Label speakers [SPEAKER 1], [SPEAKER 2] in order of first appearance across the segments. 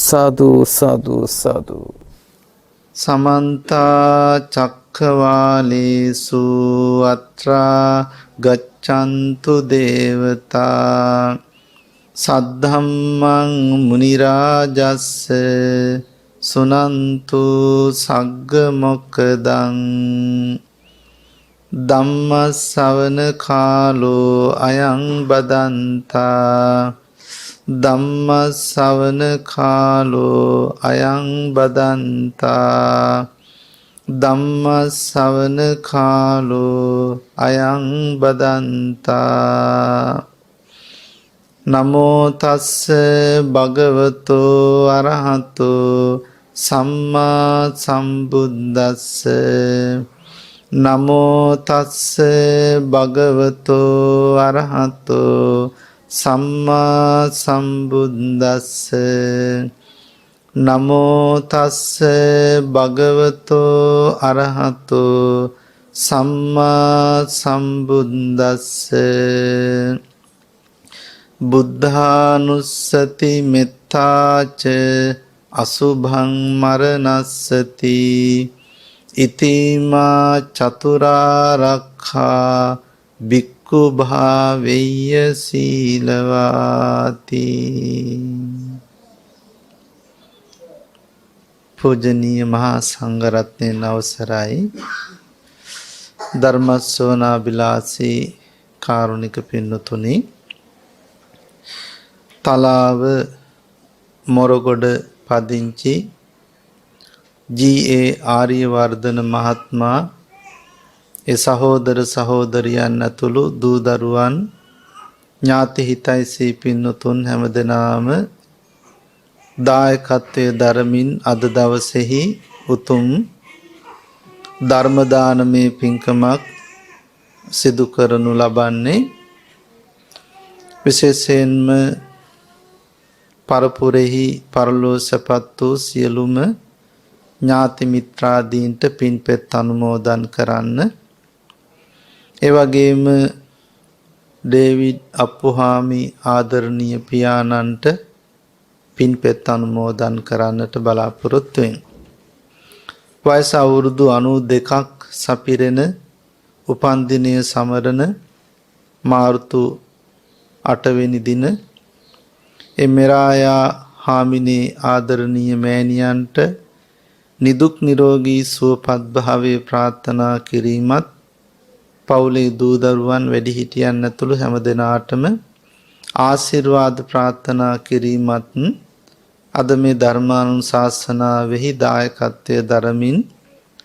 [SPEAKER 1] साधु साधु साधु।
[SPEAKER 2] समन्ता चक्रवालेषु अत्रा गच्छन्तु देवता सद्धम्मं मुनिराजस्य सुनन्तु सग्गमोक्खदं ධම්මස්සවන කාලෝ අයං බදන්තා ධම්මස්සවන කාලෝ අයං බදන්තා ධම්මස්සවන කාලෝ අයං බදන්තා නමෝ තස්ස භගවතෝ අරහතෝ සම්මා සම්බුද්දස්ස නමෝ තස්ස භගවතෝ අරහතෝ සම්මා සම්බුද්දස්ස නමෝ තස්ස භගවතෝ අරහතෝ සම්මා සම්බුද්දස්ස බුද්ධානුස්සති මෙත්තාච අසුභං මරණස්සති ඉතිමා චතුරාරක්ඛා භික්ඛු භාවෙය්‍ය සීලවාති. පූජනීය මහා සංඝරත්නයන් අවසරයි. ධර්ම ශ්‍රවණාබිලාසී කාරුණික පින්නතුනි, තලාව මොරගොඩ පදිංචි ජී.ඒ. ආර්යවර්ධන මහත්මයා ඒ සහෝදර සහෝදරියන් ඇතුළු දූ දරුවන් ඥාති හිතයිසී පින්නතුන් හැමදෙනාම දායකත්වයේ දරමින් අද දවසේහි උතුම් ධර්ම දානමය පින්කමක් සිදු කරනු ලබන්නේ. විශේෂයෙන්ම පරපුරෙහි පරලෝසපත් වූ සියලුම ඥාති මිත්‍රාදීන්ට පින්පෙත් අනුමෝදන් කරන්න. ඒ වගේම ඩේවිඩ් අප්පුහාමි ආදරණීය පියාණන්ට පින්පෙත් අනුමෝදන් කරන්නට බලාපොරොත්තු වෙමි. වයස අවුරුදු 92ක් සපිරෙන උපන්දිනය සමරන මාර්තු 8 වෙනි දින එමෙරායා හාමිනේ ආදරණීය මෑණියන්ට නිදුක් නිරෝගී සුවපත් භාවයේ ප්‍රාර්ථනා කිරීමත්, පවුලේ දූ දරුවන් වැඩිහිටියන් ඇතුළු හැම දෙනාටම ආශිර්වාද ප්‍රාර්ථනා කිරීමත් අද මේ ධර්මානුශාසනාවෙහි දායකත්වයේ දරමින්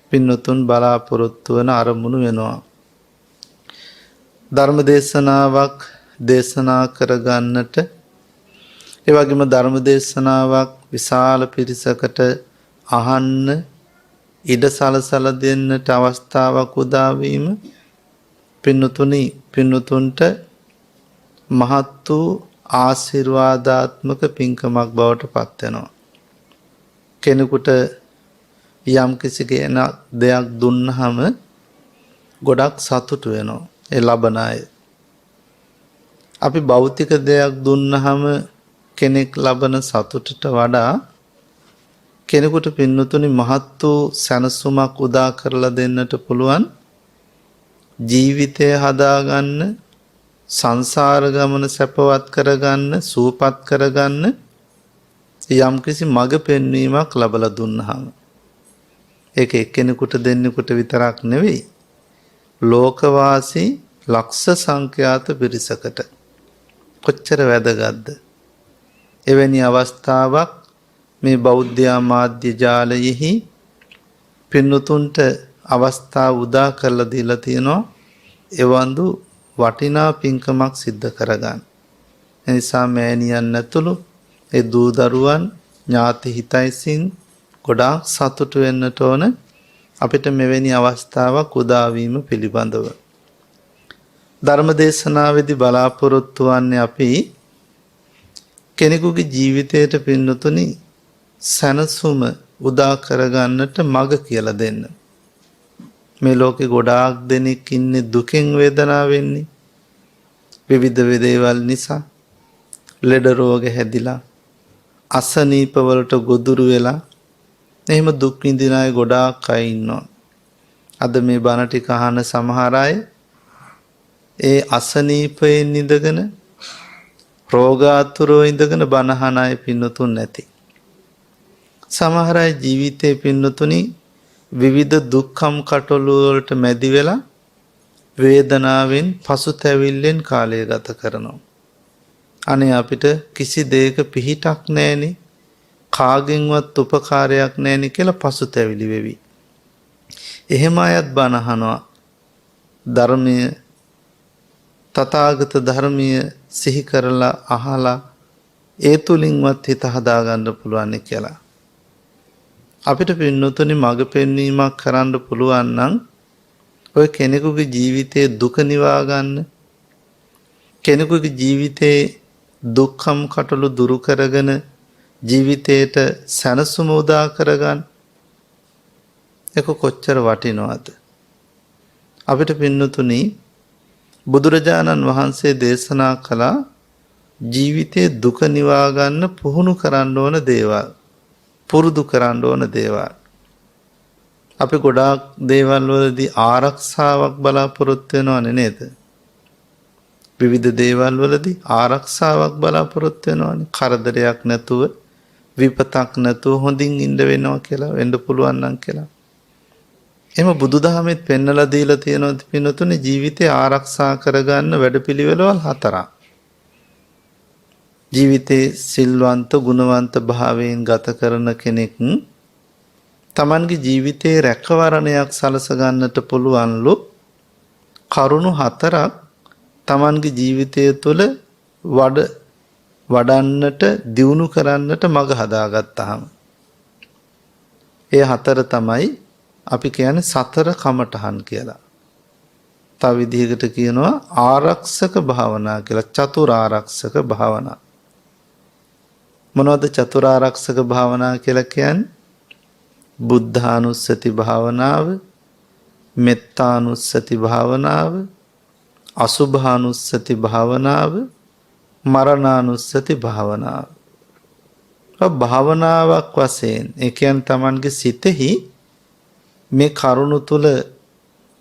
[SPEAKER 2] පින්වතුන් බලාපොරොත්තු වන අරමුණු වෙනවා. ධර්ම දේශනාවක් දේශනා කරගන්නට, ඒ වගේම ධර්ම දේශනාවක් විශාල පිරිසකට අහන්න ඉඩ සලසලා දෙන්නට අවස්ථාවක් උදා වීම පින්වතුන්ට මහත් වූ ආශිර්වාදාත්මක පින්කමක් බවට පත් වෙනවා. කෙනෙකුට යම් කිසි දෙයක් දුන්නහම ගොඩක් සතුටු වෙනවා ඒ ලබන අය. අපි භෞතික දෙයක් දුන්නහම කෙනෙක් ලබන සතුටට වඩා කෙනෙකුට පින්නතුනි මහත් වූ සැනසුමක් උදා කරලා දෙන්නට පුළුවන් ජීවිතය හදාගන්න, සංසාර ගමන සැපවත් කරගන්න, සූපත් කරගන්න යම්කිසි මඟ පෙන්වීමක් ලබලා දුන්නාම ඒක එක්කෙනෙකුට දෙන්නෙකුට විතරක් නෙවෙයි, ලෝකවාසී ලක්ෂ සංඛ්‍යාත පිරිසකට කොච්චර වැදගත්ද. එවැනි අවස්ථාවක් මේ බෞද්ධ මාධ්‍ය ජාලයෙහි පින්නතුන්ට අවස්ථාව උදා කරලා දීලා තියෙනවා. එවන්දු වටිනා පින්කමක් සිද්ධ කරගන්න. එනිසා මෑණියන් ඇතුළු ඒ දූ දරුවන් ඥාති හිතයිසින් ගොඩාක් සතුටු වෙන්නට ඕන අපිට මෙවැනි අවස්ථාවක් උදා වීම පිළිබඳව. ධර්ම දේශනාවේදී බලාපොරොත්තු වන්නේ අපි කෙනෙකුගේ ජීවිතයට පින්නතුනි සැනසුම උදා කරගන්නට මඟ කියලා දෙන්න. මේ ලෝකේ ගොඩාක් දෙනෙක් ඉන්නේ දුකෙන් වේදනාව වෙන්නේ. විවිධ දේවල් නිසා ලෙඩ රෝග හැදිලා අසනීප වලට ගොදුරු වෙලා එහෙම දුක් විඳින අය ගොඩාක් අය ඉන්නවා. අද මේ බණ ටික අහන සමහර අය ඒ අසනීපයෙන් ඉඳගෙන රෝගාතුරව ඉඳගෙන බණ අහන අය පින්නතුන් නැති. සමහර අය ජීවිතේ පින්නතුනි විවිධ දුක්ඛම් කටළු වලට මැදි වෙලා වේදනාවෙන් පසුතැවිල්ලෙන් කාලය ගත කරනවා. අනේ අපිට කිසි දෙයක පිහිටක් නැහෙනේ, කාගෙන්වත් උපකාරයක් නැහෙනේ කියලා පසුතැවිලි වෙවි. එහෙම අයත් බණ අහනවා. ධර්මයේ තථාගත ධර්මයේ සිහි කරලා අහලා ඒ තුලින්වත් හිත හදාගන්න පුළුවන් කියලා. අපිට පින්නතුනි මඟ පෙන්වීමක් කරන්න පුළුවන් නම් ඔය කෙනෙකුගේ ජීවිතයේ දුක නිවා ගන්න, කෙනෙකුගේ ජීවිතයේ දුක්ඛම් කටළු දුරු කරගෙන ජීවිතයට සැනසුම උදා කරගන්න ඒක කොච්චර වටිනවද? අපිට පින්නතුනි බුදුරජාණන් වහන්සේ දේශනා කළා ජීවිතයේ දුක නිවා ගන්න පුහුණු කරන්න ඕන දේවල්, පුරුදු කරන්න ඕන දේවල්. අපි ගොඩාක් දේවල් වලදී ආරක්ෂාවක් බලාපොරොත්තු වෙනවනේ නේද? විවිධ දේවල් වලදී ආරක්ෂාවක් බලාපොරොත්තු වෙනවනේ. කරදරයක් නැතුව, විපතක් නැතුව හොඳින් ඉන්න වෙනවා කියලා, වෙන්න පුළුවන් නම් කියලා. එහෙම බුදුදහමෙත් පෙන්නලා දීලා තියෙනවා පින්නතුනේ ජීවිතය ආරක්ෂා කරගන්න වැඩපිළිවෙළවල් 4ක්. ජීවිතේ සිල්වන්ත ගුණවන්ත භාවයෙන් ගත කරන කෙනෙක් තමන්ගේ ජීවිතේ රැකවරණයක් සලස ගන්නට පුළුවන්ලු කරුණු 4ක් තමන්ගේ ජීවිතය තුළ වඩන්නට දියුණු කරන්නට මඟ හදාගත්තාම ඒ 4 තමයි අපි කියන්නේ සතර කමඨහන් කියලා. තව විදිහකට කියනවා ආරක්ෂක භාවනා කියලා. චතුරාර්යක භාවනා. මොනවද චතුරාර්යක භාවනා කියලා කියන්නේ? බුද්ධානුස්සති භාවනාව, මෙත්තානුස්සති භාවනාව, අසුභානුස්සති භාවනාව, මරණානුස්සති භාවනාව. භාවනාවක් වශයෙන් ඒ කියන්නේ Tamanගේ සිතෙහි මේ කරුණ තුල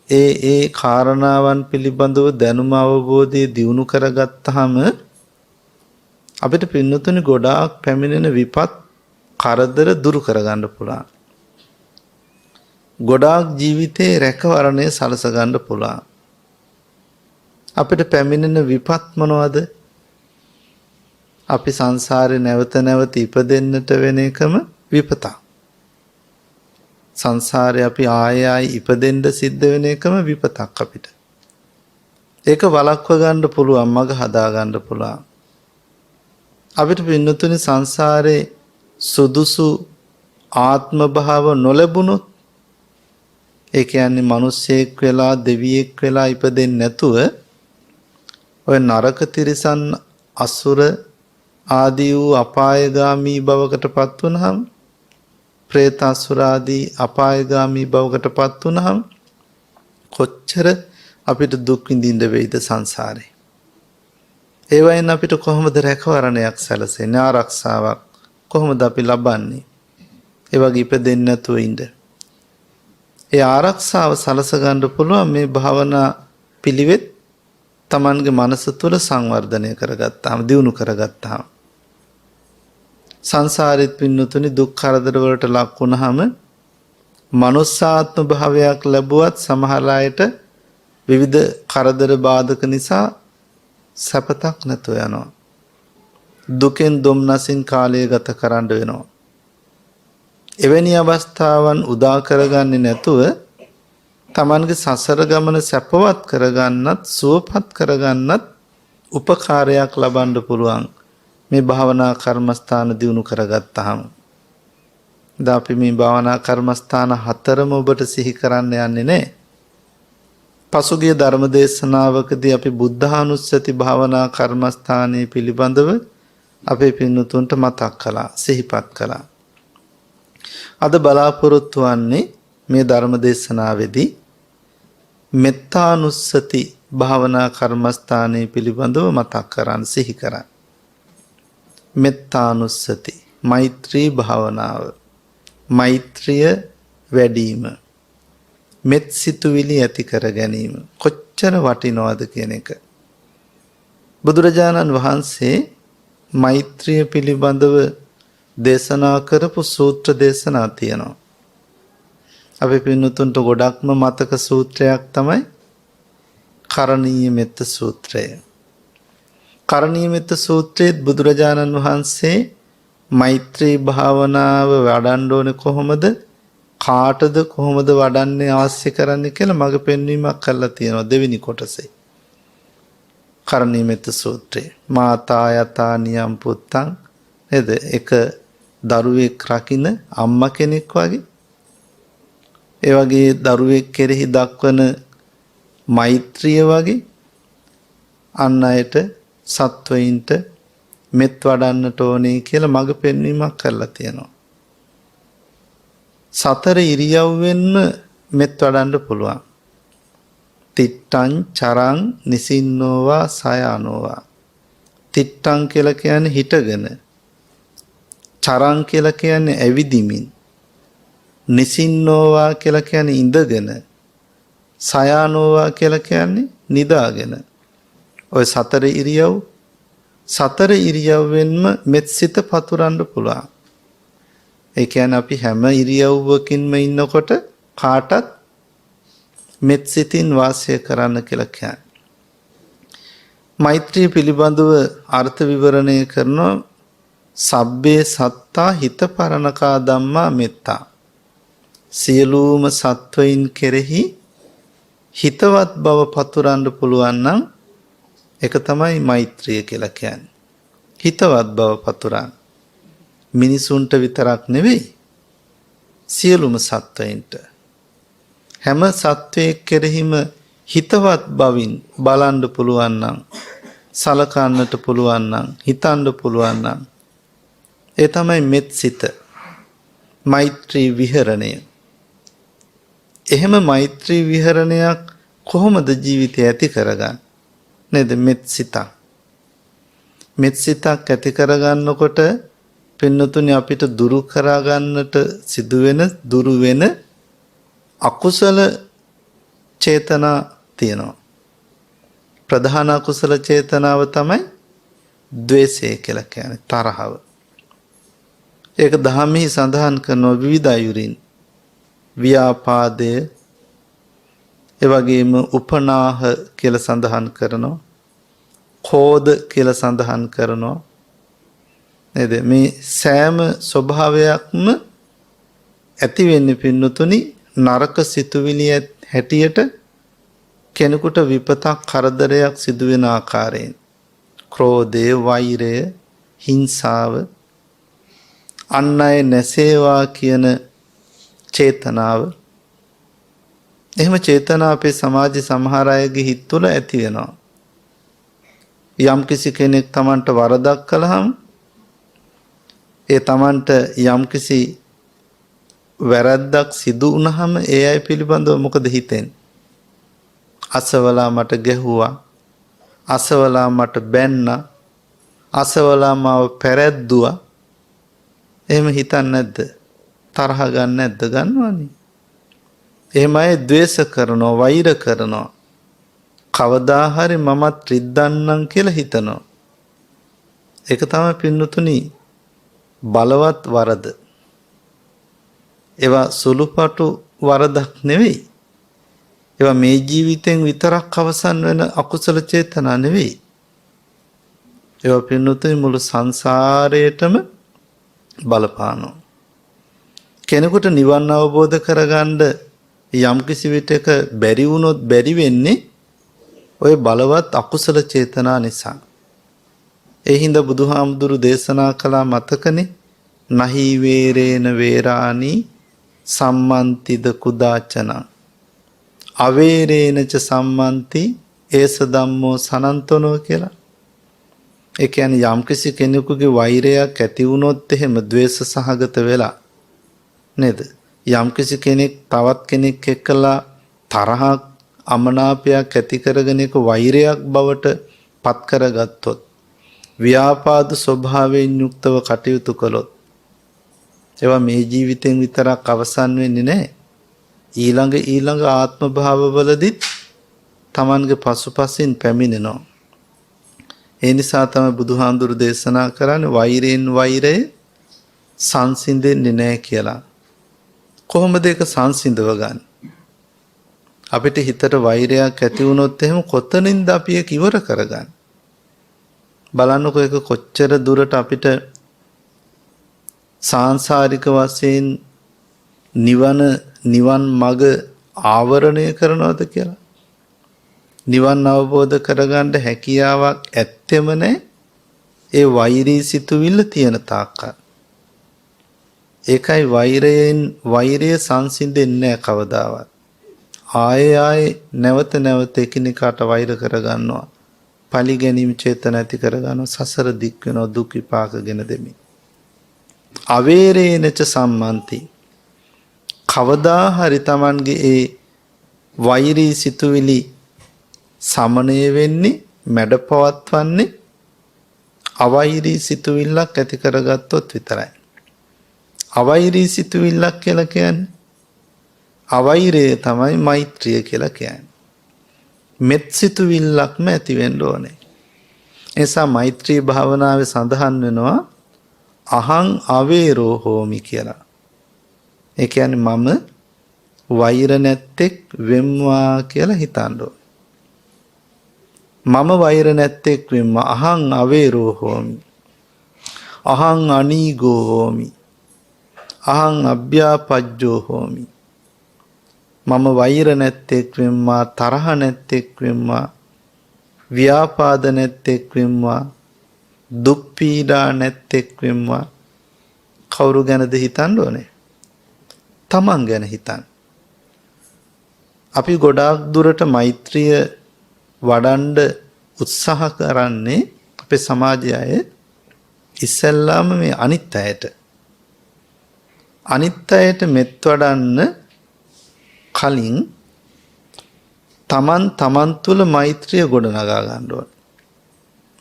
[SPEAKER 2] ඒ කාරණාවන් පිළිබඳව දැනුම අවබෝධය දියුණු කරගත්තාම අපිට පින්නතුනි ගොඩාක් පැමිණෙන විපත් කරදර දුරු කරගන්න පුළුවන්. ගොඩාක් ජීවිතේ රැකවරණය සලස ගන්න පුළුවන්. අපිට පැමිණෙන විපත් මොනවද? අපි සංසාරේ නැවත නැවත ඉපදෙන්නට වෙන එකම විපතක්. සංසාරේ අපි ආයෙ ඉපදෙන්න සිද්ධ වෙන එකම විපතක් අපිට. ඒක වළක්ව ගන්න පුළුවන්, මග හදා ගන්න පුළුවන්. අපිට පින්නතුනි සංසාරේ සුදුසු ආත්ම භාව නොලැබුණොත් ඒ කියන්නේ මිනිස්සෙක් වෙලා දෙවියෙක් වෙලා ඉපදෙන්නේ නැතුව ඔය නරක තිරිසන් අසුර ආදී වූ අපායගාමී භවකටපත් වුනහම, പ്രേත අසුර ආදී අපායගාමී භවකටපත් වුනහම කොච්චර අපිට දුක් විඳින්න වෙයිද සංසාරේ. ඒ වයින් අපිට කොහොමද රැකවරණයක් සැලසෙන්නේ, ආරක්ෂාවක් කොහොමද අපි ලබන්නේ? ඒ වගේ ඉපදෙන්නේ නැතුව ඉන්න. ඒ ආරක්ෂාව සලස ගන්න පුළුවන් මේ භාවනා පිළිවෙත් Tamanගේ මනස තුළ සංවර්ධනය කරගත්තාම, දියුණු කරගත්තාම. සංසාරෙත් පින්නතුනි දුක් කරදර වලට ලක් වුණාම මනුස්සාත්ම භාවයක් ලැබුවත් සමහර අයට විවිධ කරදර බාධක නිසා සැපතක් නැතුව යනවා. දුකෙන් දුම්නසින් කාලය ගත කරන්න වෙනවා. එවැනි අවස්ථාවන් උදා කරගන්නේ නැතුව තමන්ගේ සසර ගමන සැපවත් කරගන්නත් සුවපත් කරගන්නත් උපකාරයක් ලබන්න පුළුවන් මේ භාවනා කර්මස්ථාන දියුණු කරගත්තාම. දැන් අපි මේ භාවනා කර්මස්ථාන හතරම ඔබට සිහි කරන්න යන්නේ නැහැ. පසුගිය ධර්ම දේශනාවකදී අපි බුද්ධානුස්සති භාවනා කර්මස්ථානයේ පිළිබඳව අපේ පින්නතුන්ට මතක් කළා, සිහිපත් කළා. අද බලාපොරොත්තු වන්නේ මේ ධර්ම දේශනාවේදී මෙත්තානුස්සති භාවනා කර්මස්ථානයේ පිළිබඳව මතක් කරන් සිහි කරන්. මෙත්තානුස්සති මෛත්‍රී භාවනාව, මෛත්‍රිය වැඩිම, මෙත් සිතුවිලි ඇති කර ගැනීම කොච්චර වටිනවද කියන එක. බුදුරජාණන් වහන්සේ මෛත්‍රිය පිළිබඳව දේශනා කරපු සූත්‍ර දේශනා තියෙනවා. අපි පින්නතුන්ට ගොඩක්ම මතක සූත්‍රයක් තමයි කරණීය මෙත්ත සූත්‍රය. කරණීය මෙත්ත සූත්‍රයේත් බුදුරජාණන් වහන්සේ මෛත්‍රී භාවනාව වඩන්න ඕනේ කොහොමද, කාටද කොහොමද වඩන්නේ අවශ්‍ය කරන්නේ කියලා මඟ පෙන්වීමක් කරලා තියෙනවා දෙවෙනි කොටසේ. කරණීය මෙත්ත සූත්‍රයේ මාතා යතා නියම් පුත්තං නේද, එක දරුවෙක් රකින්න අම්මා කෙනෙක් වගේ, ඒ වගේ දරුවෙක් කෙරෙහි දක්වන මෛත්‍රිය වගේ අන් අයට සත්වයින්ට මෙත් වඩන්නට ඕනේ කියලා මඟ පෙන්වීමක් කරලා තියෙනවා. සතර ඉරියව්වෙන්ම මෙත් වඩන්න පුළුවන්. තිට්ටං චරං නිසින්නෝවා සයානෝවා. තිට්ටං කියලා කියන්නේ හිටගෙන, චරං කියලා කියන්නේ ඇවිදිමින්, නිසින්නෝවා කියලා කියන්නේ ඉඳගෙන, සයානෝවා කියලා කියන්නේ නිදාගෙන. ඔය සතර ඉරියව්, සතර ඉරියව්වෙන්ම මෙත් සිත පතුරන්න පුළුවන්. ඒ කියන්නේ අපි හැම ඉරියව්වකින්ම ඉන්නකොට කාටත් මෙත් සිතින් වාසය කරන්න කියලා කියන්නේ. මෛත්‍රිය පිළිබඳව අර්ථ විවරණය කරන සබ්බේ සත්තා හිත පරණකා ධම්මා මෙත්තා. සියලුම සත්වයින් කෙරෙහි හිතවත් බව පතුරන්න පුළුවන් නම් ඒක තමයි මෛත්‍රිය කියලා කියන්නේ. හිතවත් බව පතුරන්න. මිනිසුන්ට විතරක් නෙවෙයි, සියලුම සත්වයින්ට. හැම සත්වයෙක් කෙරෙහිම හිතවත් බවින් බලන්න පුළුවන් නම්, සලකන්නට පුළුවන් නම්, හිතන්න පුළුවන් නම් ඒ තමයි මෙත් සිත, මෛත්‍රී විහරණය. එහෙම මෛත්‍රී විහරණයක් කොහොමද ජීවිතය ඇති කරගන්නේ? නේද? මෙත් සිතක්. මෙත් සිතක් ඇති කරගන්නකොට පින්නතුනි අපිට දුරු කරගන්නට දුරු වෙන අකුසල චේතනා තියෙනවා. ප්‍රධාන අකුසල චේතනාව තමයි ද්වේෂය කියලා කියන්නේ, තරහව. ඒක දහමෙහි සඳහන් කරන විවිධ අයුරින් ව්‍යාපාදය, එවැගේම උපනාහ කියලා සඳහන් කරනවා, කෝධ කියලා සඳහන් කරනවා. නේද? මේ සෑම ස්වභාවයක්ම ඇති වෙන්නේ පින්නතුනි නරක සිතුවිලි හැටියට, කෙනෙකුට විපතක් කරදරයක් සිදු වෙන ආකාරයෙන්. ක්‍රෝධය, වෛරය, හිංසාව, අන් අය නැසේවා කියන චේතනාව. එහෙම චේතනා අපේ සමාජයේ සමහර අයගේ හිත තුළ ඇති වෙනවා. යම් කිසි කෙනෙක් Tamanට වරදක් කළාම ඒ Tamanට යම් කිසි වැරද්දක් සිදු වුණාම ඒ අය පිළිබඳව මොකද හිතෙන්නේ? අසවලා මට ගැහුවා, අසවලා මට බැන්නා, අසවලා මාව පැරැද්දුවා. එහෙම හිතන්නේ නැද්ද? තරහ ගන්න නැද්ද? ගන්නවනේ. එහෙම අය ද්වේෂ කරනවා, වෛර කරනවා. කවදා හරි මමත් රිද්දන්නම් කියලා හිතනවා. ඒක තමයි පින්නතුනි බලවත් වරද. ඒවා සුළුපටු වරදක් නෙවෙයි. ඒවා මේ ජීවිතෙන් විතරක් අවසන් වෙන අකුසල චේතනා නෙවෙයි. ඒවා පින්නතුනි මුළු සංසාරයටම බලපානවා. කෙනෙකුට නිවන් අවබෝධ කරගන්න යම් කිසි විටක බැරි වුණොත් බැරි වෙන්නේ ඔය බලවත් අකුසල චේතනා නිසා. ඒ හින්දා බුදුහාමුදුරු දේශනා කළා මතකනේ නහි වේරේන වේරානි සම්මන්තිද කුදාචන අවේරේනච සම්මන්ති ඒස ධම්මෝ සනන්තනෝ කියලා. ඒ කියන්නේ යම්කිසි කෙනෙකුගේ වෛරයක් ඇති වුණොත් එහෙම ද්වේෂ සහගත වෙලා නේද? යම්කිසි කෙනෙක් තවත් කෙනෙක් එක්කලා තරහක් අමනාපයක් ඇති කරගෙන ඒක වෛරයක් බවට පත් කරගත්තොත් ව්‍යාපාද ස්වභාවයෙන් යුක්තව කටයුතු කළොත් ඒවා මේ ජීවිතෙන් විතරක් අවසන් වෙන්නේ නැහැ. ඊළඟ ආත්ම භාවවලදීත් Tamange පසුපසින් පැමිණෙනවා. ඒ නිසා තමයි බුදුහාඳුරු දේශනා කරන්නේ වෛරයෙන් වෛරය සංසිඳෙන්නේ නැහැ කියලා. කොහොමද ඒක සංසිඳව ගන්න? අපිට හිතට වෛරයක් ඇති වුණොත් එහෙම කොතනින්ද අපි ඒක ඉවර කරගන්නේ? බලන්නකෝ ඒක කොච්චර දුරට අපිට සාංශාරික වශයෙන් නිවන් මඟ ආවරණය කරනවද කියලා. නිවන් අවබෝධ කරගන්න හැකියාවක් ඇත්තෙම නැහැ ඒ වෛරී සිතුවිල්ල තියෙන තාක්කල්. ඒකයි වෛරය සංසිඳෙන්නේ නැහැ කවදාවත්. ආයේ නැවත එකිනෙකාට වෛර කරගන්නවා. පලි ගැනීම චේතන ඇති කරගන්නවා. සසර දික් වෙනවා දුක් විපාකගෙන දෙමින්. අවේරේනච සම්මන්ති කවදා හරි Tamange ඒ වෛරී සිතුවිලි සමනය වෙන්නේ මැඩපවත්වන්නේ අවෛරී සිතුවිල්ලක් ඇති කරගත්තොත් විතරයි. අවෛරී සිතුවිල්ලක් කියලා කියන්නේ අවෛරය තමයි මෛත්‍රිය කියලා කියන්නේ. මෙත් සිතුවිල්ලක්ම ඇති වෙන්න ඕනේ. ඒ නිසා මෛත්‍රී භාවනාවේ සඳහන් වෙනවා අහං අවේරෝ හෝමි කියලා. ඒ කියන්නේ මම වෛර නැත්තෙක් වෙම්වා කියලා හිතන්න ඕනේ. මම වෛර නැත්තෙක් වෙම්වා අහං අවේරෝ හෝමි. අහං අනීගෝ හෝමි. අහං අභ්‍යාපජ්ජෝ හෝමි. මම වෛර නැත්තෙක් වෙම්වා තරහ නැත්තෙක් වෙම්වා ව්‍යාපාද නැත්තෙක් වෙම්වා දුක් පීඩා නැත්තෙක් වෙම්වා. කවුරු ගැනද හිතන්න ඕනේ? තමන් ගැන හිතන්න. අපි ගොඩාක් දුරට මෛත්‍රිය වඩන්න උත්සාහ කරන්නේ අපේ සමාජය අය ඉස්සෙල්ලාම මේ අනිත් අයට මෙත් වඩන්න කලින් තමන් තුළ මෛත්‍රිය ගොඩනගා ගන්න ඕන.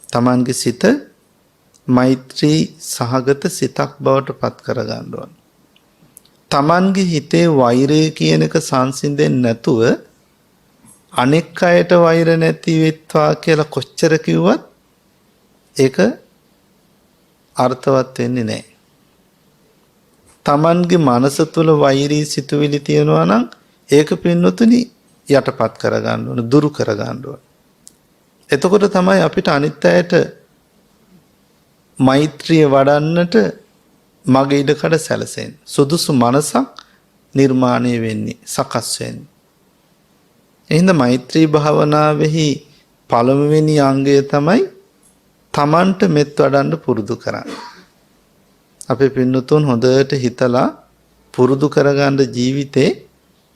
[SPEAKER 2] තමන්ගේ සිත මෛත්‍රී සහගත සිතක් බවට පත් කර ගන්න ඕන. තමන්ගේ හිතේ වෛරය කියන එක සංසිඳෙන්නේ නැතුව අනෙක් අයට වෛර නැති වෙත්වා කියලා කොච්චර කිව්වත් ඒක අර්ථවත් වෙන්නේ නැහැ. තමන්ගේ මනස තුළ වෛරී සිතුවිලි තියෙනවා නම් ඒක පින්නතුනි යටපත් කරගන්න ඕන, දුරු කරගන්න ඕන. එතකොට තමයි අපිට අනිත් අයට මෛත්‍රිය වඩන්නට මගේ ඉඩකඩ සැලසෙන්නේ. සුදුසු මනසක් නිර්මාණය වෙන්නේ, සකස් වෙන්නේ. එහෙනම් මෛත්‍රී භාවනාවෙහි පළමුවෙනි අංගය තමයි තමන්ට මෙත් වඩන්න පුරුදු කරන්න. අපේ පින්නතුන් හොඳට හිතලා පුරුදු කරගන්න ජීවිතේ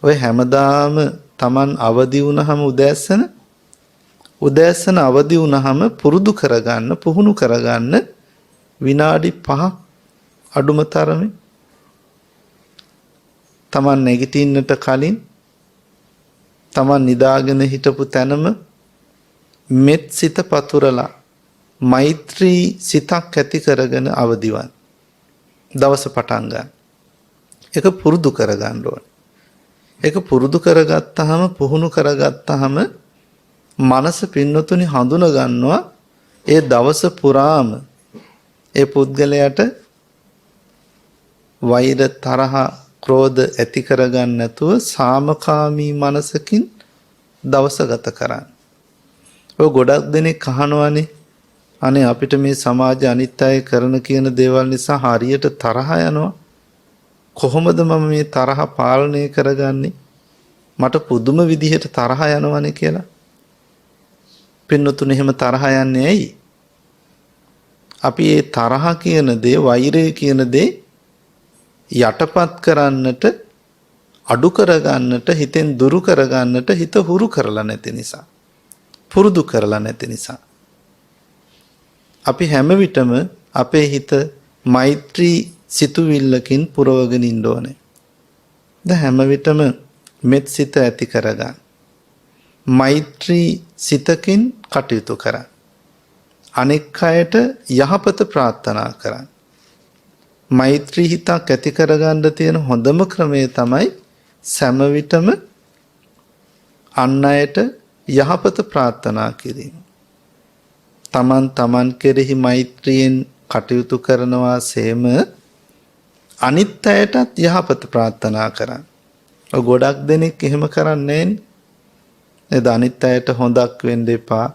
[SPEAKER 2] ඔය හැමදාම තමන් අවදි වුණාම උදෑසන අවදි වුණාම පුරුදු කරගන්න, පුහුණු කරගන්න විනාඩි 5ක් අඩුම තරමේ තමන් නැගිටින්නට කලින් තමන් නිදාගෙන හිටපු තැනම මෙත් සිත පතුරලා මෛත්‍රී සිතක් ඇති කරගෙන අවදිවන් දවස පටන් ගන්න. ඒක පුරුදු කරගන්න ඕනේ. ඒක පුරුදු කරගත්තාම, පුහුණු කරගත්තාම මනස පින්නතුනි හඳුන ගන්නවා ඒ දවස පුරාම ඒ පුද්ගලයාට වෛර, තරහ, ක්‍රෝධ ඇති කරගන්න නැතුව සාමකාමී මනසකින් දවස ගත කරන්න. ඔය ගොඩක් දෙනෙක් අහනවානේ අනේ අපිට මේ සමාජ අනිත් අය කරන කියන දේවල් නිසා හරියට තරහ යනවා. කොහොමද මම මේ තරහ පාලනය කරගන්නේ? මට පුදුම විදිහට තරහ යනවනේ කියලා. පින්නතුනේ එහෙම තරහ යන්නේ ඇයි? අපි මේ තරහ කියන දේ, වෛරය කියන දේ යටපත් කරන්නට, අඩු කරගන්නට, හිතෙන් දුරු කරගන්නට හිත හුරු කරලා නැති නිසා, පුරුදු කරලා නැති නිසා. අපි හැම විටම අපේ හිත මෛත්‍රී සිතුවිල්ලකින් පුරවගෙන ඉන්න ඕනේ. දැන් හැම විටම මෙත් සිත ඇති කරගන්න. මෛත්‍රී සිතකින් කටයුතු කරන්න. අනෙක් අයට යහපත ප්‍රාර්ථනා කරන්න. මෛත්‍රී හිතක් ඇති කරගන්න තියෙන හොඳම ක්‍රමය තමයි සෑම විටම අන් අයට යහපත ප්‍රාර්ථනා කිරීම. තමන් කෙරෙහි මෛත්‍රියෙන් කටයුතු කරනවා සේම අනිත් අයටත් යහපත ප්‍රාර්ථනා කරන්න. ගොඩක් දෙනෙක් එහෙම කරන්නේ නේද? අනිත් අයට හොඳක් වෙන්න එපා.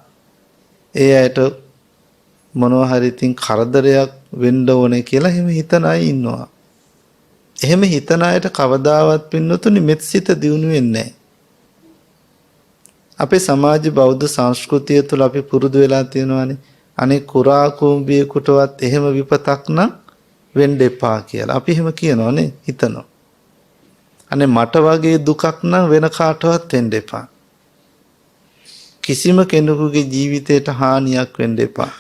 [SPEAKER 2] ඒ අයට මොනවා හරි තින් කරදරයක් වෙන්න ඕනේ කියලා එහෙම හිතන අය ඉන්නවා. එහෙම හිතන අයට කවදාවත් පින්නතුනි මෙත් සිත දියුණු වෙන්නේ නැහැ. අපේ සමාජ බෞද්ධ සංස්කෘතිය තුළ අපි පුරුදු වෙලා තියෙනවානේ. අනේ කුරා කුඹියෙකුටවත් එහෙම විපතක් නම් වෙන්න එපා කියලා. අපි එහෙම කියනවානේ, හිතනවා. අනේ මට වගේ දුකක් නම් වෙන කාටවත් වෙන්න එපා. කිසිම කෙනෙකුගේ ජීවිතයට හානියක් වෙන්න එපා.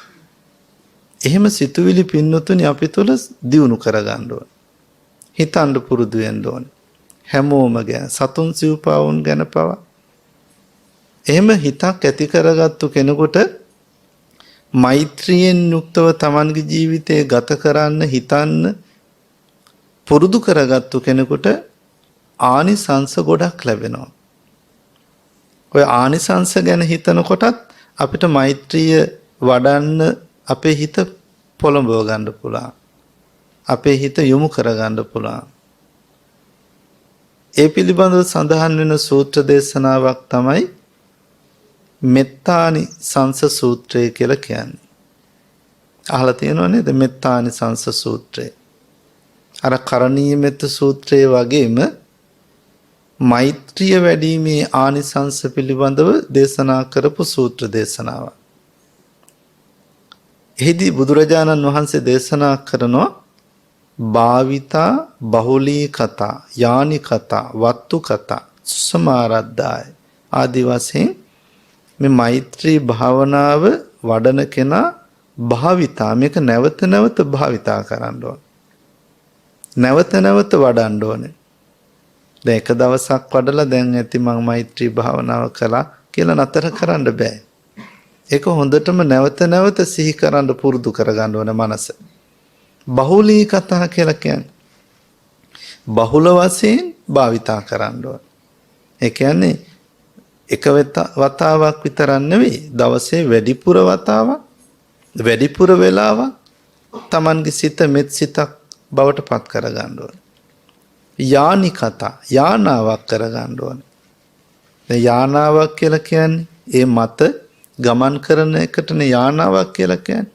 [SPEAKER 2] එහෙම සිතුවිලි පින්නතුනි අපි තුළ දියුණු කරගන්න ඕන. හිතන්න පුරුදු වෙන්න ඕන. හැමෝම ගැන, සතුන් සිව්පාවුන් ගැන පවා. එහෙම හිතක් ඇති කරගත්තු කෙනෙකුට මෛත්‍රියෙන් යුක්තව තමන්ගේ ජීවිතය ගත කරන්න හිතන්න පුරුදු කරගත්තු කෙනෙකුට ආනිසංස ගොඩක් ලැබෙනවා. ඔය ආනිසංස ගැන හිතනකොටත් අපිට මෛත්‍රිය වඩන්න අපේ හිත පොළඹව ගන්න පුළුවන්. අපේ හිත යොමු කරගන්න පුළුවන්. ඒ පිළිබඳව සඳහන් වෙන සූත්‍ර දේශනාවක් තමයි මෙත්තානි සංස සූත්‍රය කියලා කියන්නේ. අහලා තියෙනව නේද මෙත්තානි සංස සූත්‍රය? අර කරණීය මෙත්ත සූත්‍රයේ වගේම මෛත්‍රිය වැඩිීමේ ආනිසංස පිළිබඳව දේශනා කරපු සූත්‍ර දේශනාවක්. එහිදී බුදුරජාණන් වහන්සේ දේශනා කරනවා භාවිතා බහුලී කතා යානි කතා වත්තු කතා සුසමාරද්ධාය ආදි වශයෙන් මේ මෛත්‍රී භාවනාව වඩන කෙනා භාවිතා මේක නැවත නැවත භාවිතා කරන්න ඕන. නැවත නැවත වඩන්න ඕනේ. දැන් එක දවසක් වඩලා දැන් ඇති මම මෛත්‍රී භාවනාව කළා කියලා නතර කරන්න බෑ. ඒක හොඳටම නැවත නැවත සිහි කරන්න පුරුදු කරගන්න ඕන මනස. බහුලී කතා කියලා කියන්නේ බහුල වශයෙන් භාවිතා කරන්න ඕන. ඒ කියන්නේ එක වතාවක් විතරක් නෙවෙයි දවසේ වැඩිපුර වතාවක් වැඩිපුර වෙලාවක් Tamanගේ සිත මෙත් සිතක් බවට පත් කරගන්න ඕන. යානි කතා යානාවක් කරගන්න ඕන. දැන් යානාවක් කියලා කියන්නේ ඒ මත ගමන් කරන එකටනේ යානාවක් කියලා කියන්නේ.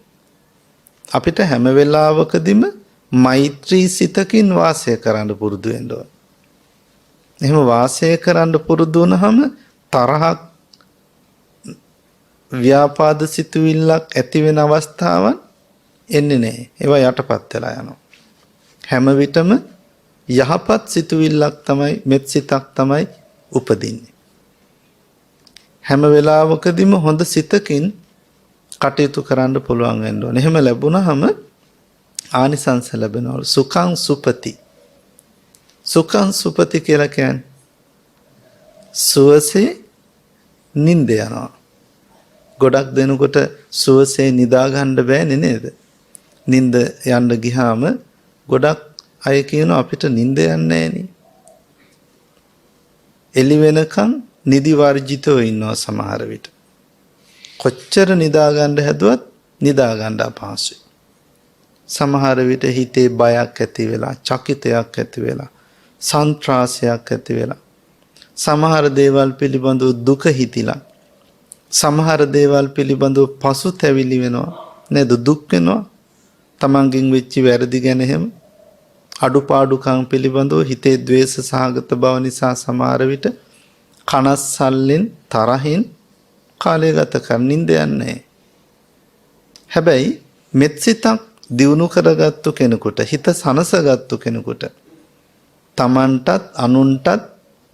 [SPEAKER 2] අපිට හැම වෙලාවකදීම මෛත්‍රී සිතකින් වාසය කරන්න පුරුදු වෙන්න ඕන. එහෙම වාසය කරන්න පුරුදු වුණාම තරහක් ව්‍යාපාද සිතුවිල්ලක් ඇති වෙන අවස්ථාවන් එන්නේ නැහැ. ඒවා යටපත් වෙලා යනවා. හැම විටම යහපත් සිතුවිල්ලක් තමයි මෙත් සිතක් තමයි උපදින්නේ. හැම වෙලාවකදීම හොඳ සිතකින් කටයුතු කරන්න පුළුවන් වෙන්න ඕනේ. එහෙම ලැබුණාම ආනිසංස ලැබෙනවා. සුඛං සුපති. සුඛං සුපති කියලා කියන්නේ සුවසේ නිින්ද යනවා. ගොඩක් දෙනකොට සුවසේ නිදා ගන්න බෑනේ නේද? නිින්ද යන්න ගියාම ගොඩක් අය කියනවා අපිට නිින්ද යන්නේ නෑනේ. එළි වෙනකන් නිදි වර්ජිතව ඉන්නවා සමහර විට. කොච්චර නිදා ගන්න හැදුවත් නිදා ගන්න අපහසුයි. සමහර විට හිතේ බයක් ඇති වෙලා, චකිතයක් ඇති වෙලා, සන්ත්‍රාසයක් ඇති වෙලා, සමහර දේවල් පිළිබඳව දුක හිතිලා, සමහර දේවල් පිළිබඳව පසුතැවිලි වෙනවා නේද? දුක් වෙනවා. තමන්ගෙන් වෙච්ච වැරදි ගැන එහෙම අඩුපාඩුකම් පිළිබඳව හිතේ ද්වේෂ සහගත බව නිසා සමහර විට කනස්සල්ලෙන් තරහින් කාලය ගත කරනින් දෙයන්නේ. හැබැයි මෙත්සිතක් දියුණු කරගත්තු කෙනෙකුට හිත සනසගත්තු කෙනෙකුට තමන්ටත් අනුන්ටත්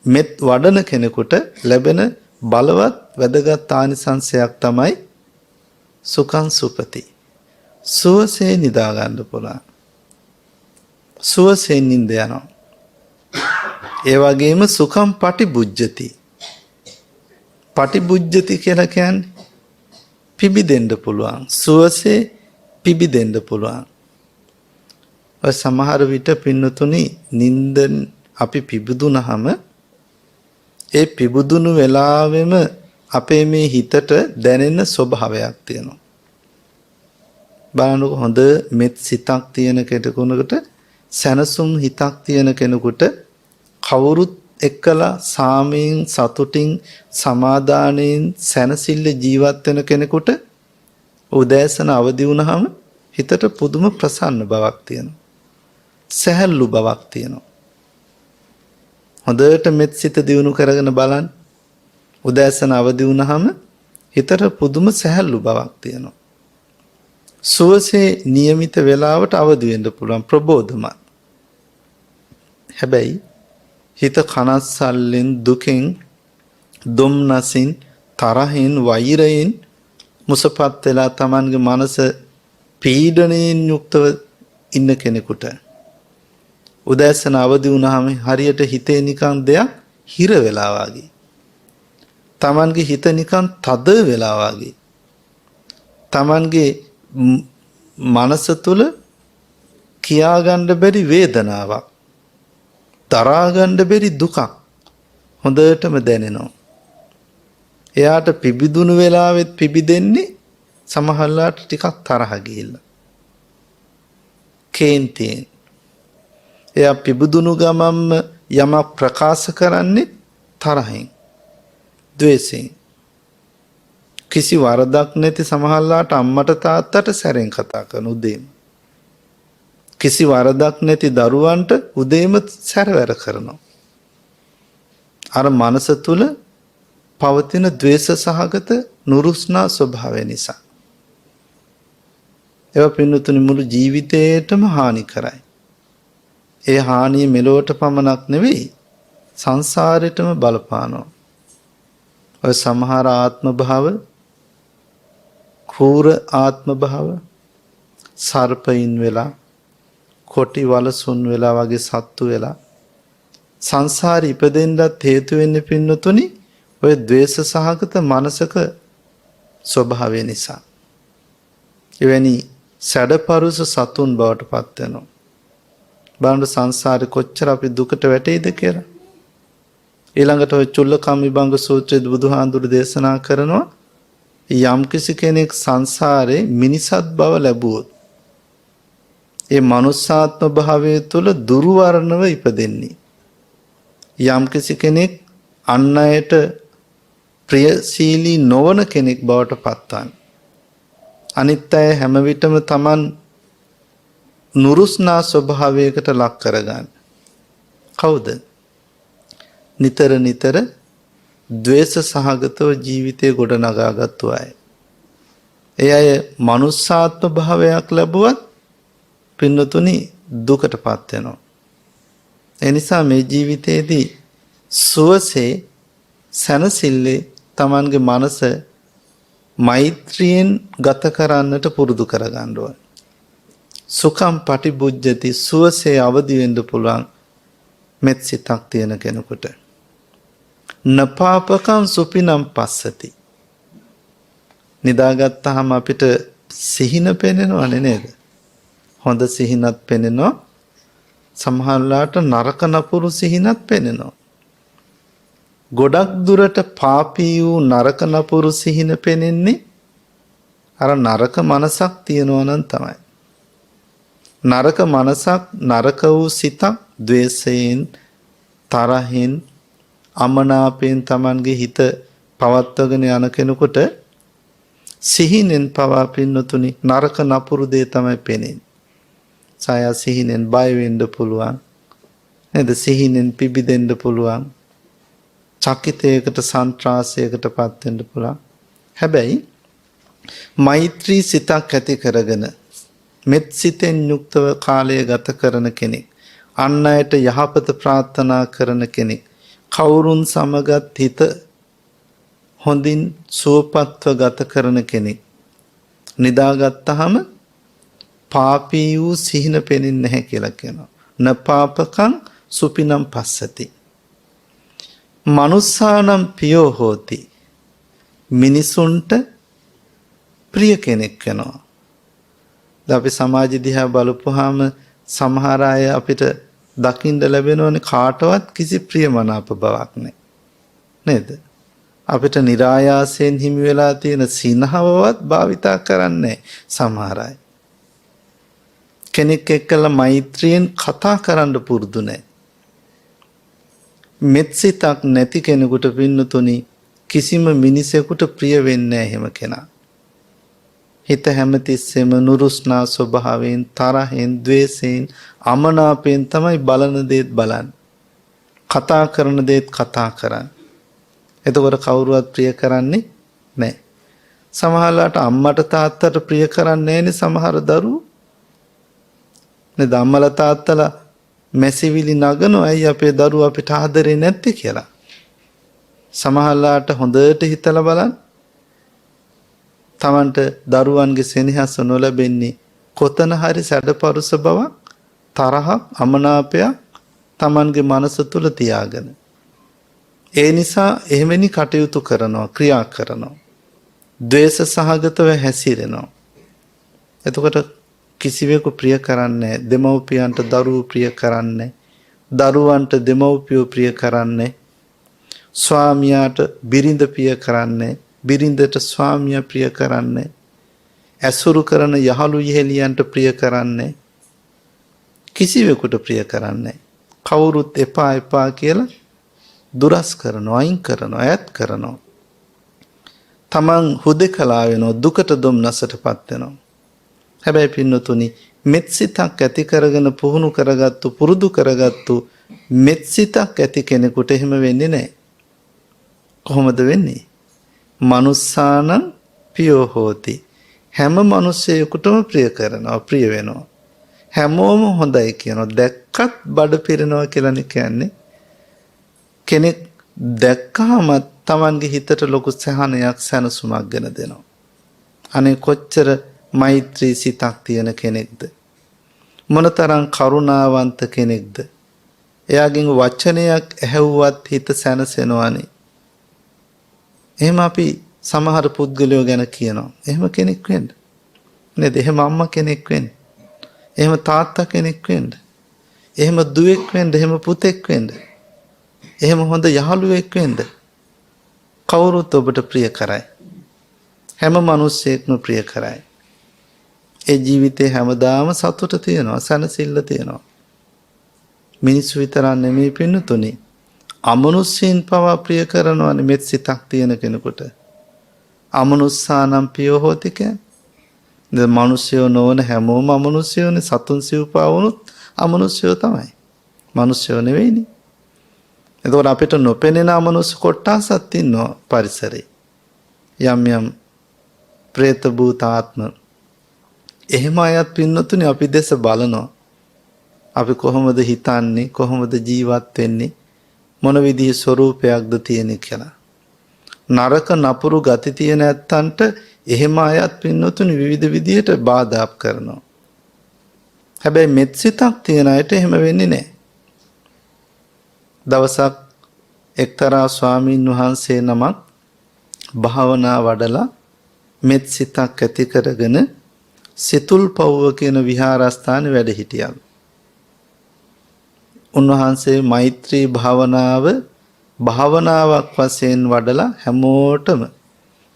[SPEAKER 2] මෙත් වඩන කෙනෙකුට ලැබෙන බලවත් වැදගත් ආනිසංසයක් තමයි සුඛං සුපති. සුවසේ නිදා ගන්න පුළුවන්. සුවසේ නිින්ද යනවා. ඒ වගේම සුඛං පටිභුජ්ජති. පටිභුජ්ජති කියලා කියන්නේ පිබිදෙන්න පුළුවන්. සුවසේ පිබිදෙන්න පුළුවන්. ඔය සමහර විට පින්නතුනි නිින්දෙන් අපි පිබුදුනහම ඒ පිබුදුණු වෙලාවෙම අපේ මේ හිතට දැනෙන ස්වභාවයක් තියෙනවා. බලන්නකො හොඳ මෙත් සිතක් තියෙන කෙනෙකුට සැනසුම් හිතක් තියෙන කෙනෙකුට කවුරුත් එක්කලා සාමයෙන් සතුටින් සමාදානයෙන් සැනසෙල්ල ජීවත් වෙන කෙනෙකුට උදෑසන අවදි වුණාම හිතට පුදුම ප්‍රසන්න බවක් තියෙනවා. සැහැල්ලු බවක් තියෙනවා. හොඳට මෙත් සිත දියුණු කරගෙන බලන්න. උදෑසන අවදි වුණාම හිතට පුදුම සැහැල්ලු බවක් තියෙනවා. සුවසේ નિયમિત වේලාවට අවදි වෙන්න පුළුවන් ප්‍රබෝධමත්. හැබැයි හිත කනස්සල්ලෙන් දුකෙන් දුම්නසින් තරහෙන් වෛරයෙන් මුසපත් වෙලා Tamanගේ මනස පීඩණයෙන් යුක්තව ඉන්න කෙනෙකුට උදෑසන අවදි වුණාම හරියට හිතේ නිකන් දෙයක් හිර වෙලා වගේ. Tamanගේ හිත නිකන් තද වෙලා වගේ. Tamanගේ මනස තුල කියා ගන්න බැරි වේදනාවක්, දරා ගන්න බැරි දුකක් හොඳටම දැනෙනවා. එයාට පිබිදුණු වෙලාවෙත් පිබිදෙන්නේ සමහරලාට ටිකක් තරහ ගිහිල්ලා. කේන්තියෙන්. එයා පිබිදුණු ගමම්ම යමක් ප්‍රකාශ කරන්නේ තරහෙන්, ද්වේෂයෙන්. කිසි වරදක් නැති සමහරලාට අම්මට තාත්තට සැරෙන් කතා කරන උදේම. කිසි වරදක් නැති දරුවන්ට උදේම සැරවැර කරනවා. අර මනස තුල පවතින ද්වේෂ සහගත නුරුස්නා ස්වභාවය නිසා. ඒවා පින්නතුනි මුළු ජීවිතේටම හානි කරයි. ඒ හානිය මෙලොවට පමණක් නෙවෙයි සංසාරෙටම බලපානවා. ඔය සමහර ආත්ම භාව, කූර ආත්ම භාව, සර්පයින් වෙලා, කොටි වලසුන් වෙලා වගේ සත්තු වෙලා සංසාරේ ඉපදෙන්නත් හේතු වෙන්නේ පින්නතුනි ඔය ද්වේෂ සහගත මනසක ස්වභාවය නිසා. එවැනි සැඩපරුස සතුන් බවට පත් වෙනවා. බලන්න සංසාරේ කොච්චර අපි දුකට වැටෙයිද කියලා. ඊළඟට ඔය චුල්ලකම්මිභංග සූත්‍රයේ බුදුහාඳුරු දේශනා කරනවා යම්කිසි කෙනෙක් සංසාරේ මිනිසත් බව ලැබුවොත් ඒ මනුස්සාත්ම භාවයේ තුල දුර්වර්ණව ඉපදෙන්නේ. යම්කිසි කෙනෙක් අන් අයට ප්‍රියශීලී නොවන කෙනෙක් බවට පත්වන. අනිත් අය හැම විටම Taman නුරුස්නා ස්වභාවයකට ලක් කරගන්න. කවුද? නිතර නිතර ද්වේෂ සහගතව ජීවිතේ ගොඩනගාගත්තු අය. ඒ අය මනුස්සාත්ම භාවයක් ලැබුවත් පින්නතුනි දුකටපත් වෙනවා. ඒ නිසා මේ ජීවිතයේදී සුවසේ සැනසෙල්ලේ Tamanගේ මනස මෛත්‍රියෙන් ගත කරන්නට පුරුදු කරගන්න ඕන. සුඛං පටිභුජ්ජති, සුවසේ අවදි වෙන්න පුළුවන් මෙත් සිතක් තියෙන කෙනෙකුට. නපාපකං සුපිනම් පස්සති. නිදාගත්තාම අපිට සිහින පෙනෙනවනේ නේද? හොඳ සිහිනත් පෙනෙනවා. සමහරලාට නරක නපුරු සිහිනත් පෙනෙනවා. ගොඩක් දුරට පාපී වූ නරක නපුරු සිහින පෙනෙන්නේ අර නරක මනසක් තියෙනවා නම් තමයි. නරක මනසක්, නරක වූ සිතක් ද්වේෂයෙන්, තරහෙන්, අමනාපයෙන් Tamanගේ හිත පවත්වගෙන යන කෙනෙකුට සිහිනෙන් පවා පින්නතුනි නරක නපුරු දේ තමයි පෙනෙන්නේ. සාය සිහිනෙන් බය වෙන්න පුළුවන්. නේද? සිහිනෙන් පිබිදෙන්න පුළුවන්. චකිතයකට සන්ත්‍රාසයකට පත් වෙන්න පුළුවන්. හැබැයි මෛත්‍රී සිතක් ඇති කරගෙන මෙත් සිතෙන් යුක්තව කාලය ගත කරන කෙනෙක්, අන් අයට යහපත ප්‍රාර්ථනා කරන කෙනෙක්, කවුරුන් සමගත් හිත හොඳින් සුවපත්ව ගත කරන කෙනෙක් නිදාගත්තහම පාපී වූ සිහින පෙනෙන්නේ නැහැ කියලා කියනවා. න පාපකං සුපිනම් පස්සති. මනුස්සානම් පියෝ හෝති. මිනිසුන්ට ප්‍රිය කෙනෙක් වෙනවා. අපි සමාජ දිහා බලපුවාම සමහර අය අපිට දකින්න ලැබෙනවනේ කාටවත් කිසි ප්‍රියමනාප බවක් නැහැ. නේද? අපිට નિરાයාසයෙන් හිමි වෙලා තියෙන සිනහවවත් භාවිතා කරන්නේ සමහර අය. කෙනෙක් එක්කලා මෛත්‍රියෙන් කතා කරන්න පුරුදු නැහැ. මෙත්සිතක් නැති කෙනෙකුට පින්නතුනි කිසිම මිනිසෙකුට ප්‍රිය වෙන්නේ නැහැ එහෙම කෙනා. හිත හැමතිස්සෙම නුරුස්නා ස්වභාවයෙන්, තරහෙන්, ద్వේෂයෙන්, අමනාපයෙන් තමයි බලන දේත් බලන්නේ. කතා කරන දේත් කතා කරන්නේ. එතකොට කවුරුවත් ප්‍රිය කරන්නේ නැහැ. සමහරලාට අම්මට තාත්තට ප්‍රිය කරන්නේ නැහැනේ සමහර දරුවෝ. නේද? අම්මලා තාත්තලා මැසිවිලි නගනවා අයි අපේ දරුවෝ අපිට ආදරේ නැත්තේ කියලා. සමහරලාට හොඳට හිතලා බලන්න. තමන්ට දරුවන්ගේ සෙනෙහස නොලැබෙන්නේ කොතන හරි සැඩපරුස බවක්, තරහක්, අමනාපයක් තමන්ගේ මනස තුල තියාගෙන. ඒ නිසා එහෙමනි කටයුතු කරනවා, ක්‍රියා කරනවා. ද්වේෂ සහගතව හැසිරෙනවා. එතකොට කිසිවෙකු ප්‍රිය කරන්නේ නැහැ. දෙමව්පියන්ට දරුවෝ ප්‍රිය කරන්නේ, දරුවන්ට දෙමව්පියෝ ප්‍රිය කරන්නේ, ස්වාමියාට බිරිඳ ප්‍රිය කරන්නේ, බිරිඳට ස්වාමියා ප්‍රිය කරන්නේ, ඇසුරු කරන යහළු යෙහෙලියන්ට ප්‍රිය කරන්නේ, කිසිවෙකුට ප්‍රිය කරන්නේ. කවුරුත් එපා එපා කියලා දුරස් කරනවා, අයින් කරනවා, ඈත් කරනවා. තමන් හුදෙකලා වෙනවා, දුකට දුම්නසටපත් වෙනවා. හැබැයි පින්නතුනි මෙත්සිතක් ඇති කරගෙන පුහුණු කරගත්තු, පුරුදු කරගත්තු මෙත්සිතක් ඇති කෙනෙකුට එහෙම වෙන්නේ නැහැ. කොහොමද වෙන්නේ? මනුස්සානම් පියෝ හෝති. හැම මිනිසෙකුටම ප්‍රිය කරනවා, ප්‍රිය වෙනවා. හැමෝම හොඳයි කියනවා. දැක්කත් බඩ පිරෙනවා කියලානේ කියන්නේ. කෙනෙක් දැක්කම තමන්ගේ හිතට ලොකු සහනයක්, සැනසුමක් ගෙන දෙනවා. අනේ කොච්චර මෛත්‍රී සිතක් තියෙන කෙනෙක්ද? මොනතරම් කරුණාවන්ත කෙනෙක්ද? එයාගෙන් වචනයක් ඇහුවත් හිත සැනසෙනවානේ. එහෙම අපි සමහර පුද්ගලයෝ ගැන කියනවා. එහෙම කෙනෙක් වෙන්න. නේද? එහෙම අම්මා කෙනෙක් වෙන්න. එහෙම තාත්තා කෙනෙක් වෙන්න. එහෙම දුවෙක් වෙන්න, එහෙම පුතෙක් වෙන්න. එහෙම හොඳ යහළුවෙක් වෙන්න. කවුරුත් ඔබට ප්‍රිය කරයි. හැම මිනිස්සෙක්ම ප්‍රිය කරයි. ඒ ජීවිතේ හැමදාම සතුට තියෙනවා, සැනසෙල්ල තියෙනවා. මිනිස්සු විතරක් නෙමෙයි පින්නතුනි. අමනුෂ්‍යයන් පවා ප්‍රිය කරනවානේ මෙත් සිතක් තියෙන කෙනෙකුට. අමනුස්සානම් පියෝ හෝති කියන්නේ. මිනිස්සුයෝ නොවන හැමෝම අමනුෂ්‍යයෝනේ. සතුන් සිව්පා වුණොත් අමනුෂ්‍යයෝ තමයි. මිනිස්සුයෝ නෙවෙයිනේ. එතකොට අපිට නොපෙනෙන අමනුෂ්‍ය කොටසක් ඉන්නවා පරිසරේ. යම් යම් പ്രേත භූත ආත්ම. එහෙම අයත් පින්නතුනේ අපි දැස බලනවා. අපි කොහොමද හිතන්නේ, කොහොමද ජීවත් වෙන්නේ, මොන විදිහේ ස්වરૂපයක්ද තියෙන්නේ කියලා. නරක නපුරු ගති තියෙන ඇත්තන්ට එහෙම අයත් පින්නතුනේ විවිධ විදිහට බාධා කරනවා. හැබැයි මෙත් සිතක් තියෙන අයට එහෙම වෙන්නේ නැහැ. දවසක් එක්තරා ස්වාමීන් වහන්සේ නමක් භාවනා වඩලා මෙත් සිතක් ඇති කරගෙන සිතුල්පව්ව කියන විහාරස්ථානයේ වැඩ හිටියලු. උන්වහන්සේ මෛත්‍රී භාවනාවක් වශයෙන් වඩලා හැමෝටම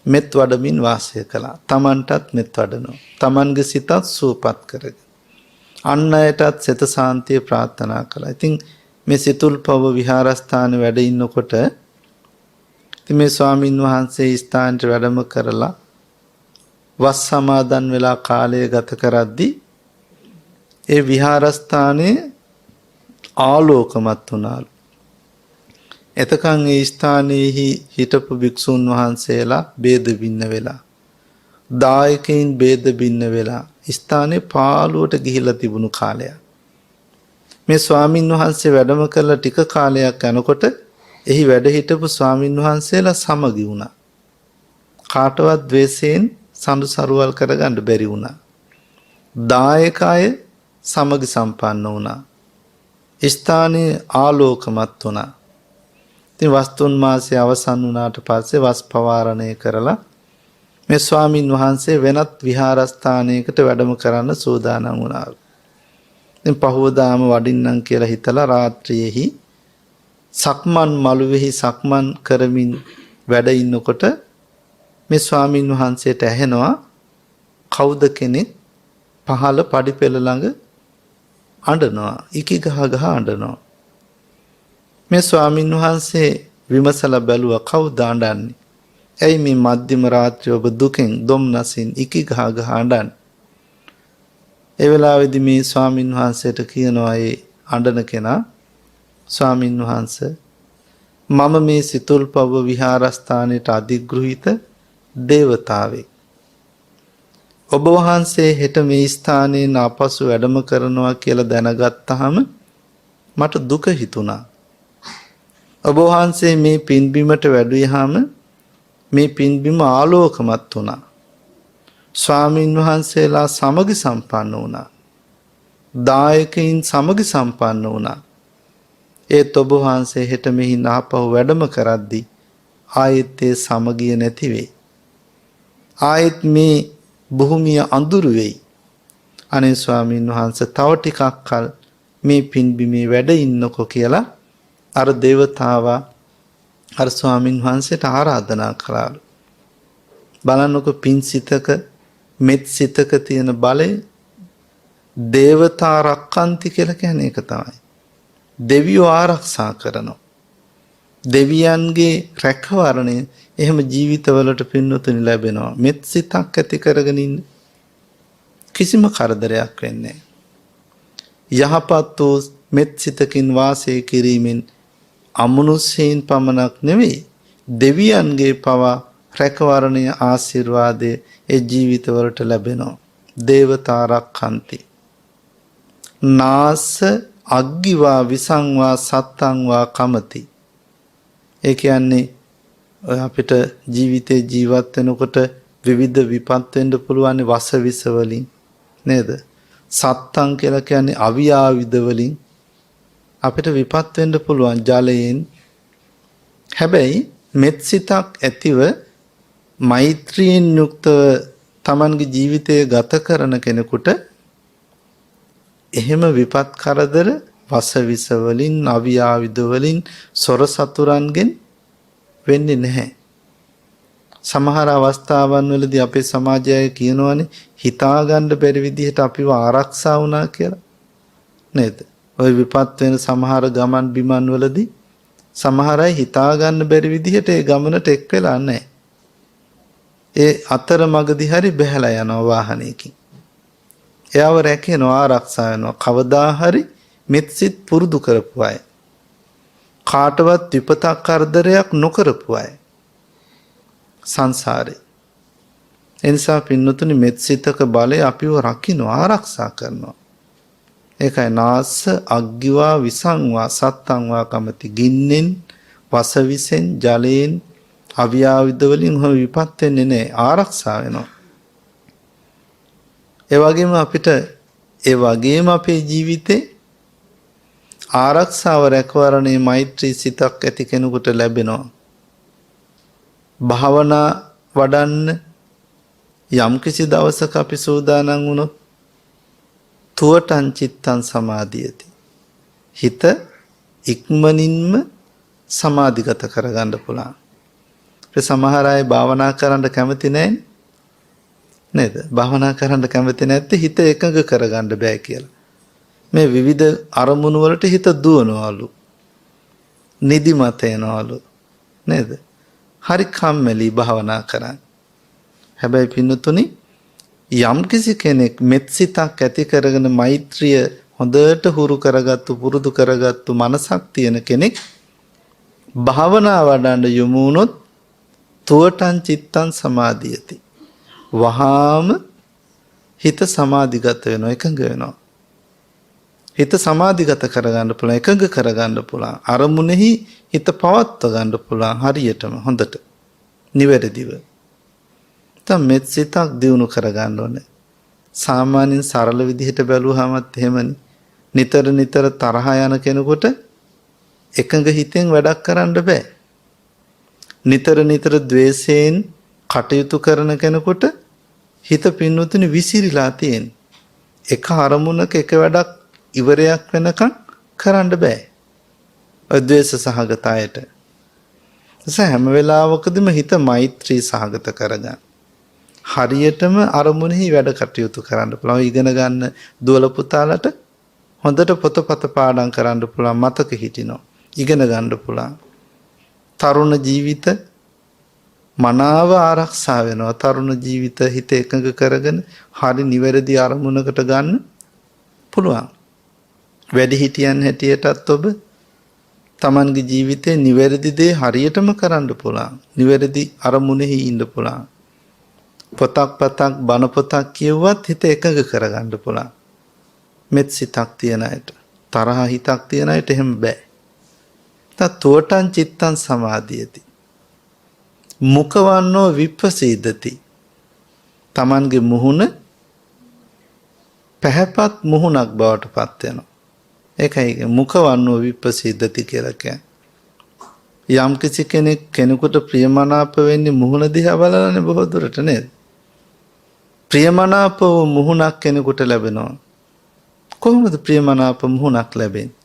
[SPEAKER 2] මෙත් වඩමින් වාසය කළා. තමන්ටත් මෙත් වඩනවා. තමන්ගේ සිතත් සූපත් කරගෙන. අන් අයටත් සිත සාන්තිය ප්‍රාර්ථනා කළා. ඉතින් මේ සිතුල්පව්ව විහාරස්ථානයේ වැඩ ඉන්නකොට ඉතින් මේ ස්වාමින් වහන්සේ ස්ථානට වැඩම කරලා වස් සමාදන් වෙලා කාලය ගත කරද්දී ඒ විහාරස්ථානයේ ආලෝකමත් වුණාලු. එතකන් ඒ ස්ථානයේහි හිටපු භික්ෂූන් වහන්සේලා ભેද බින්න වෙලා දායකයින් ભેද බින්න වෙලා ස්ථානේ පාළුවට ගිහිලා තිබුණු කාලයක්. මේ ස්වාමින් වහන්සේ වැඩම කරලා ටික කාලයක් යනකොට එහි වැඩ හිටපු ස්වාමින් වහන්සේලා සමගි වුණා. කාටවත් ද්වේෂයෙන් සඳු සරුවල් කරගන්න බැරි වුණා. දායක අය සමගි සම්පන්න වුණා. ස්ථානයේ ආලෝකමත් වුණා. ඉතින් වස්තුන් මාසය අවසන් වුණාට පස්සේ වස් පවාරණය කරලා මේ ස්වාමින් වහන්සේ වෙනත් විහාරස්ථානයකට වැඩම කරන්න සූදානම් වුණා. ඉතින් පහවදාම වඩින්නම් කියලා හිතලා රාත්‍රියේහි සක්මන් මළුවේහි සක්මන් කරමින් වැඩ ඉන්නකොට මේ ස්වාමින් වහන්සේට ඇහෙනවා කවුද කෙනෙක් පහළ පඩිපෙළ ළඟ අඬනවා. ඉකි ගහ ගහ අඬනවා. මේ ස්වාමින් වහන්සේ විමසලා බැලුවා කවුද අඬන්නේ? ඇයි මේ මධ්‍යම රාත්‍රියේ ඔබ දුකෙන් දුම්නසින් ඉකි ගහ ගහ අඬන්නේ? ඒ වෙලාවේදී මේ ස්වාමින් වහන්සේට කියනවා ඒ අඬන කෙනා ස්වාමින් වහන්සේ මම මේ සිතුල්පව විහාරස්ථානයේ අධිග්‍රහිත දේවතාවෙක්. ඔබ වහන්සේ හෙට මේ ස්ථානයේ නාපසු වැඩම කරනවා කියලා දැනගත්තාම මට දුක හිතුණා. ඔබ වහන්සේ මේ පින්බිමට වැඩුවාම මේ පින්බිම ආලෝකමත් වුණා. ස්වාමින් වහන්සේලා සමගි සම්පන්න වුණා. දායකයින් සමගි සම්පන්න වුණා. ඒත් ඔබ වහන්සේ හෙට මෙහි නාපහු වැඩම කරද්දී ආයෙත් ඒ සමගිය නැති වෙයි. ආයෙත් මේ භූමිය අඳුරු වෙයි. අනේ ස්වාමින් වහන්සේ තව ටිකක් කල මේ පින්බිමේ වැඩ ඉන්නකෝ කියලා අර දේවතාවා අර ස්වාමින් වහන්සේට ආරාධනා කළාලු. බලන්නකො පින් සිතක මෙත් සිතක තියෙන බලය දේවතා රක්칸ති කියලා කියන්නේ ඒක තමයි. දෙවියෝ ආරක්ෂා කරනවා. දෙවියන්ගේ රැකවරණය එහෙම ජීවිතවලට පින්නතුනි ලැබෙනවා. මෙත් සිතක් ඇති කරගෙන ඉන්න කිසිම කරදරයක් වෙන්නේ නැහැ. යහපත් වූ මෙත් සිතකින් වාසය කිරීමෙන් අමනුෂ්‍යයන් පමණක් නෙවෙයි දෙවියන්ගේ පවා රැකවරණය ආශිර්වාදයේ ඒ ජීවිතවලට ලැබෙනවා. දේවතා රක්칸ති. නාස අග්ගිවා විසංවා සත්තංවා කමති. ඒ කියන්නේ අපිට ජීවිතේ ජීවත් වෙනකොට විවිධ විපත් වෙන්න පුළුවන් වස විස වලින් නේද? සත්තං කියලා කියන්නේ අවියාවිද වලින් අපිට විපත් වෙන්න පුළුවන් ජලයෙන්. හැබැයි මෙත් සිතක් ඇතිව මෛත්‍රියෙන් යුක්තව Tamanගේ ජීවිතය ගත කරන කෙනෙකුට එහෙම විපත් කරදර වස විස වලින් අවියාවිද වලින් සොර සතුරන්ගෙන් වෙන්නේ නැහැ. සමහර අවස්ථාවන් වලදී අපේ සමාජය කියනවානේ හිතා ගන්න බැරි විදිහට අපිව ආරක්ෂා වුණා කියලා. නේද? ওই විපත් වෙන සමහර ගමන් බිමන් වලදී සමහර අය හිතා ගන්න බැරි විදිහට ඒ ගමනට එක් වෙලා නැහැ. ඒ අතරමඟදී හරි බැහැලා යනවා වාහනයකින්. එයාව රැකෙනවා ආරක්ෂා වෙනවා. කවදා හරි මෙත්සිත පුරුදු කරපු අය. කාටවත් විපතක් කරදරයක් නොකරපු අය. සංසාරේ. එනිසා පින්නතුනි මෙත්සිතක බලය අපිව රකින්නවා ආරක්ෂා කරනවා. ඒකයි නාස අග්ගිවා විසංවා සත්තංවා කමති. ගින්නෙන් වසවිසෙන් ජලයෙන් අවියාවිද වලින් හො විපත් වෙන්නේ නැහැ ආරක්ෂා වෙනවා. ඒ වගේම අපේ ජීවිතේ ආරක්ෂාව රැකවරණේ මෛත්‍රී සිතක් ඇති කෙනෙකුට ලැබෙනවා. භාවනා වඩන්න යම්කිසි දවසක අපි සූදානම් වුණොත් තුවටං චිත්තං සමාධියති. හිත ඉක්මනින්ම සමාධිගත කරගන්න පුළුවන්. ඒ සමහර අය භාවනා කරන්න කැමති නැහැ නේද? භාවනා කරන්න කැමති නැත්te හිත එකඟ කරගන්න බෑ කියලා. මේ විවිධ අරමුණු වලට හිත දුවනවලු. නිදිමත එනවලු. නේද? හරි කම්මැලි භාවනා කරන්නේ. හැබැයි පින්නතුනි යම්කිසි කෙනෙක් මෙත්සිතක් ඇති කරගෙන මෛත්‍රිය හොඳට හුරු කරගත්තු පුරුදු කරගත්තු මනසක් තියෙන කෙනෙක් භාවනා වඩන්න යොමු වුණොත් තුවටං චිත්තං සමාධියති. වහාම හිත සමාධිගත වෙනවා, එකඟ වෙනවා. හිත සමාධිගත කරගන්න පුළුවන්, එකඟ කරගන්න පුළුවන්. අරමුණෙහි හිත පවත්ව ගන්න පුළුවන් හරියටම හොඳට නිවැරදිව. තම මෙත් සිතක් දියුණු කරගන්න ඕනේ. සාමාන්‍යයෙන් සරල විදිහට බැලුවාමත් එහෙමනේ. නිතර නිතර තරහ යන කෙනෙකුට එකඟ හිතෙන් වැඩක් කරන්න බෑ. නිතර නිතර ද්වේෂයෙන් කටයුතු කරන කෙනෙකුට හිත පින්නතුනි විසිරීලා තියෙන. එක අරමුණක එක වැඩක් ඉවරයක් වෙනකන් කරන්න බෑ. ද්වේෂ සහගත අයට. හැම වෙලාවකදීම හිත මෛත්‍රී සහගත කරගන්න. හරියටම අරමුණෙහි වැඩ කටයුතු කරන්න පුළුවන්. ඉගෙන ගන්න දුවල පුතාලට හොඳට පොතපත පාඩම් කරන්න පුළුවන්, මතක හිටිනවා. ඉගෙන ගන්න පුළුවන්. තරුණ ජීවිත මනාව ආරක්ෂා වෙනවා. තරුණ ජීවිත හිත එකඟ කරගෙන හරි නිවැරදි අරමුණකට ගන්න පුළුවන්. වැඩි හිටියන් හැටියටත් ඔබ තමන්ගේ ජීවිතේ නිවැරදි දේ හරියටම කරන්න පුළුවන්. නිවැරදි අරමුණෙහි ඉන්න පුළුවන්. පොතක් බණ පොතක් කියුවත් හිත එකඟ කරගන්න පුළුවන්. මෙත් සිතක් තියන අයට, තරහ හිතක් තියන අයට එහෙම බෑ. තෝටං චිත්තං සමාධියති. මුඛවන්නෝ විප්පසීදති. තමන්ගේ මුහුණ පැහැපත් මුහුණක් බවට පත් වෙනවා. ඒකයි මුඛවන්නෝ විප්පසීදති කියලා කියන්නේ. යම් කිසි කෙනෙකුට ප්‍රියමනාප වෙන්නේ මුහුණ දිහා බලලානේ බොහෝ දුරට නේද? ප්‍රියමනාප වූ මුහුණක් කෙනෙකුට ලැබෙනවා. කොහොමද ප්‍රියමනාප මුහුණක් ලැබෙන්නේ?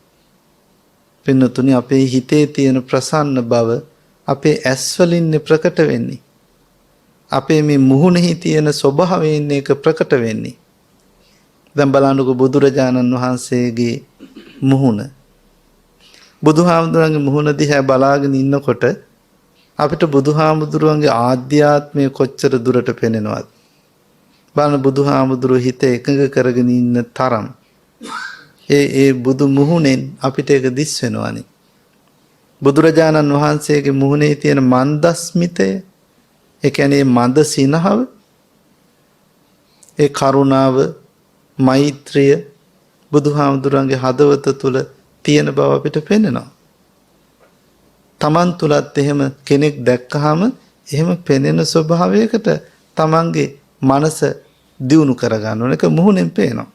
[SPEAKER 2] පින්නතුනි, අපේ හිතේ තියෙන ප්‍රසන්න බව අපේ ඇස් වලින් ප්‍රකට වෙන්නේ. අපේ මේ මුහුණෙහි තියෙන ස්වභාවයෙන් ඒක ප්‍රකට වෙන්නේ. දැන් බලන්නකො බුදුරජාණන් වහන්සේගේ මුහුණ. බුදුහාමුදුරන්ගේ මුහුණ දිහා බලාගෙන ඉන්නකොට අපිට බුදුහාමුදුරුවන්ගේ ආධ්‍යාත්මය කොච්චර දුරට පෙනෙනවද? බලන්න බුදුහාමුදුරුවෝ හිත එකඟ කරගෙන ඉන්න තරම් ඒ බුදු මුහුණෙන් අපිට ඒක දිස් වෙනවනේ. බුදුරජාණන් වහන්සේගේ මුහුණේ තියෙන මන්දස්මිතය, ඒ කියන්නේ මන්ද සිනහව, ඒ කරුණාව, මෛත්‍රිය බුදුහාමුදුරන්ගේ හදවත තුල තියෙන බව අපිට පෙනෙනවා. තමන් තුලත් එහෙම කෙනෙක් දැක්කහම එහෙම පෙනෙන ස්වභාවයකට තමන්ගේ මනස දියුණු කරගන්න ඕන. ඒක මුහුණෙන් පේනවා.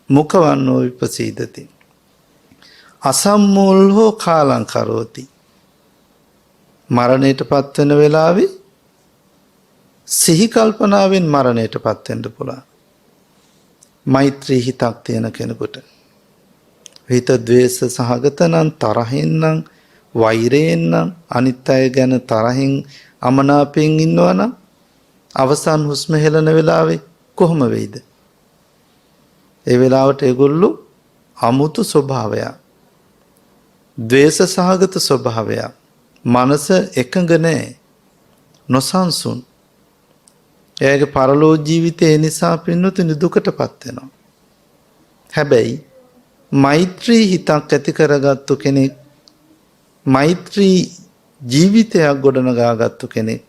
[SPEAKER 2] මුඛවන්නෝ විපසීදති. අසම්මූලෝ කාලං කරෝති. මරණයටපත් වෙන වෙලාවේ සිහි කල්පනාවෙන් මරණයටපත් වෙන්න පුළුවන්. මෛත්‍රී හිතක් තියෙන කෙනෙකුට. හිත ද්වේෂ සහගත නම්, තරහෙන් නම්, වෛරයෙන් නම්, අනිත් අය ගැන තරහෙන් අමනාපයෙන් ඉන්නවා නම් අවසන් හුස්ම හෙළන වෙලාවේ කොහොම වෙයිද? ඒ වෙලාවට ඒගොල්ලෝ අමුතු ස්වභාවයක්, ද්වේෂ සහගත ස්වභාවයක්, මනස එකඟ නැහැ, නොසන්සුන්. එයාගේ පරලෝ ජීවිතය නිසා පින්නතුනි දුකටපත් වෙනවා. හැබැයි මෛත්‍රී හිතක් ඇති කරගත්තු කෙනෙක්, මෛත්‍රී ජීවිතයක් ගොඩනගාගත්තු කෙනෙක්,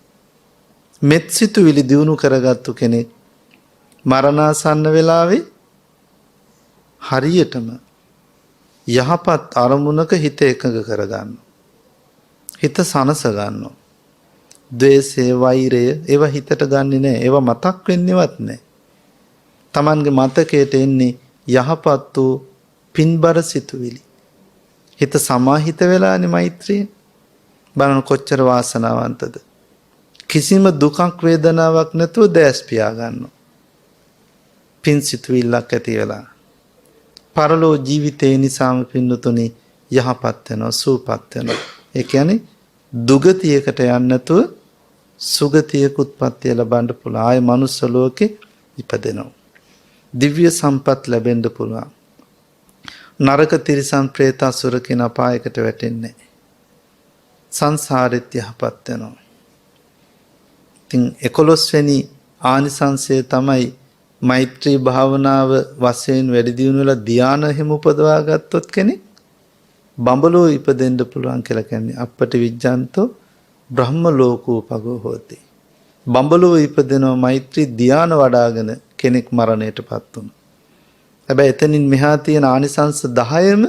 [SPEAKER 2] මෙත් සිතුවිලි දියුණු කරගත්තු කෙනෙක් මරණාසන්න වෙලාවේ හරියටම යහපත් අරමුණක හිත එකඟ කරගන්න. හිත සනස ගන්නවා. ද්වේෂය, වෛරය ඒවා හිතට ගන්නෙ නෑ. ඒවා මතක් වෙන්නේවත් නෑ. Tamanගේ මතකයට එන්නේ යහපත් වූ පින්බර සිතුවිලි. හිත සමාහිත වෙලානේ මෛත්‍රියෙන්. බලන්න කොච්චර වාසනාවන්තද. කිසිම දුකක් වේදනාවක් නැතුව දැස් පියා ගන්නවා. පින් සිතුවිල්ලක් ඇති වෙලා. පරලෝ ජීවිතේ නිසාම පින්නතුනි යහපත් වෙනවා, සූපත් වෙනවා. ඒ කියන්නේ දුගතියකට යන්නේ නැතුව සුගතියක උත්පත්තිය ලබන්න පුළුවන්. ආය මනුස්ස ලෝකේ ඉපදෙනවා. දිව්‍ය සම්පත් ලැබෙන්න පුළුවන්. නරක තිරිසන් പ്രേත අසුර කියන අපායකට වැටෙන්නේ නැහැ. සංසාරෙත් යහපත් වෙනවා. ඉතින් 11 වෙනි ආනිසංසය තමයි මෛත්‍රී භාවනාව වශයෙන් වැඩි දියුණු වෙලා ධානය හිම උපදවා ගත්තොත් කෙනෙක් බඹලෝ ඉපදෙන්න පුළුවන් කියලා කියන්නේ අපට විඥාන්තෝ බ්‍රහ්ම ලෝකෝපගෝ හෝති. බඹලෝ ඉපදෙනවා මෛත්‍රී ධානය වඩාගෙන කෙනෙක් මරණයටපත් වුණා. හැබැයි එතනින් මෙහා තියෙන ආනිසංස 10ම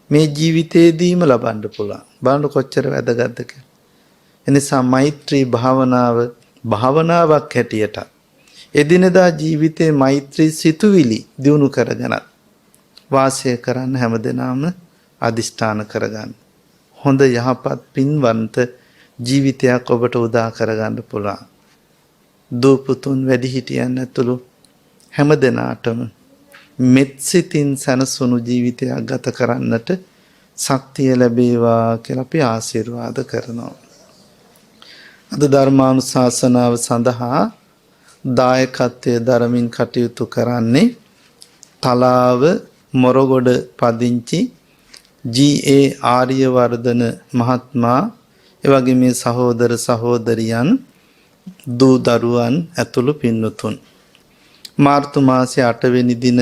[SPEAKER 2] මේ ජීවිතේදීම ලබන්න පුළුවන්. බලන්න කොච්චර වැදගත්ද කියලා. එනිසා මෛත්‍රී භාවනාවක් හැටියට එදිනදා ජීවිතේ මෛත්‍රී සිතුවිලි දියුණු කරගෙන වාසය කරන්න හැමදෙනාම අදිෂ්ඨාන කරගන්න. හොඳ යහපත් පින්වන්ත ජීවිතයක් ඔබට උදා කරගන්න පුළුවන්. දූපුතුන් වැඩිහිටියන් ඇතුළු හැමදෙනාටම මෙත්සිතින් සැනසුණු ජීවිතයක් ගත කරන්නට ශක්තිය ලැබේවා කියලා අපි ආශිර්වාද කරනවා. අද ධර්මානුශාසනාව සඳහා දායකත්වයේ දරමින් කටයුතු කරන්නේ තලාව මොරගොඩ පදිංචි G.A. ආර්යවර්ධන මහත්මයා, එවැගේ මේ සහෝදර සහෝදරියන් දූ දරුවන් ඇතුළු පින්නතුන්. මාර්තු මාසයේ 8 වෙනි දින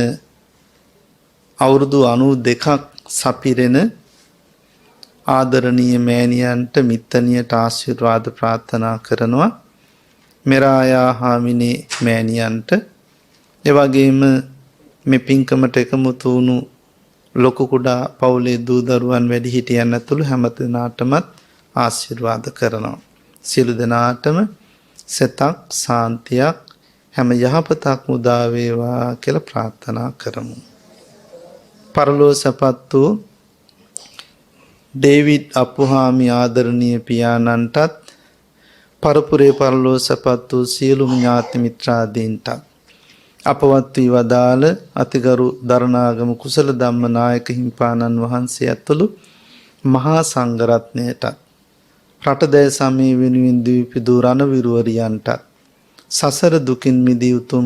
[SPEAKER 2] අවුරුදු 92ක් සපිරෙන ආදරණීය මෑණියන්ට මිත්තණියට ආශිර්වාද ප්‍රාර්ථනා කරනවා. මෙරායා හාමිනේ මෑණියන්ට, එවැගේම මේ පින්කමට එකමුතු වුණු ලොකු කුඩා පවුලේ දූ දරුවන් වැඩිහිටියන් ඇතුළු හැම දෙනාටමත් ආශිර්වාද කරනවා. සියලු දෙනාටම සතක් සාන්තියක් හැම යහපතක් උදා වේවා කියලා ප්‍රාර්ථනා කරමු. පරලෝසපත් වූ ඩේවිඩ් අප්පුහාමි ආදරණීය පියාණන්ටත් පරපුරේ පරලෝසපත් වූ සියලුම ඥාති මිත්‍රාදීන්ටත් අපවත් වී වදාළ අතිගරු දරණාගම කුසල ධම්ම නායක හිමිපාණන් වහන්සේ ඇතුළු මහා සංඝරත්නයටත් රටදෑ සමයේ වෙනුවෙන් දීපිදු රණවිරුවරියන්ටත් සසර දුකින් මිදී උතුම්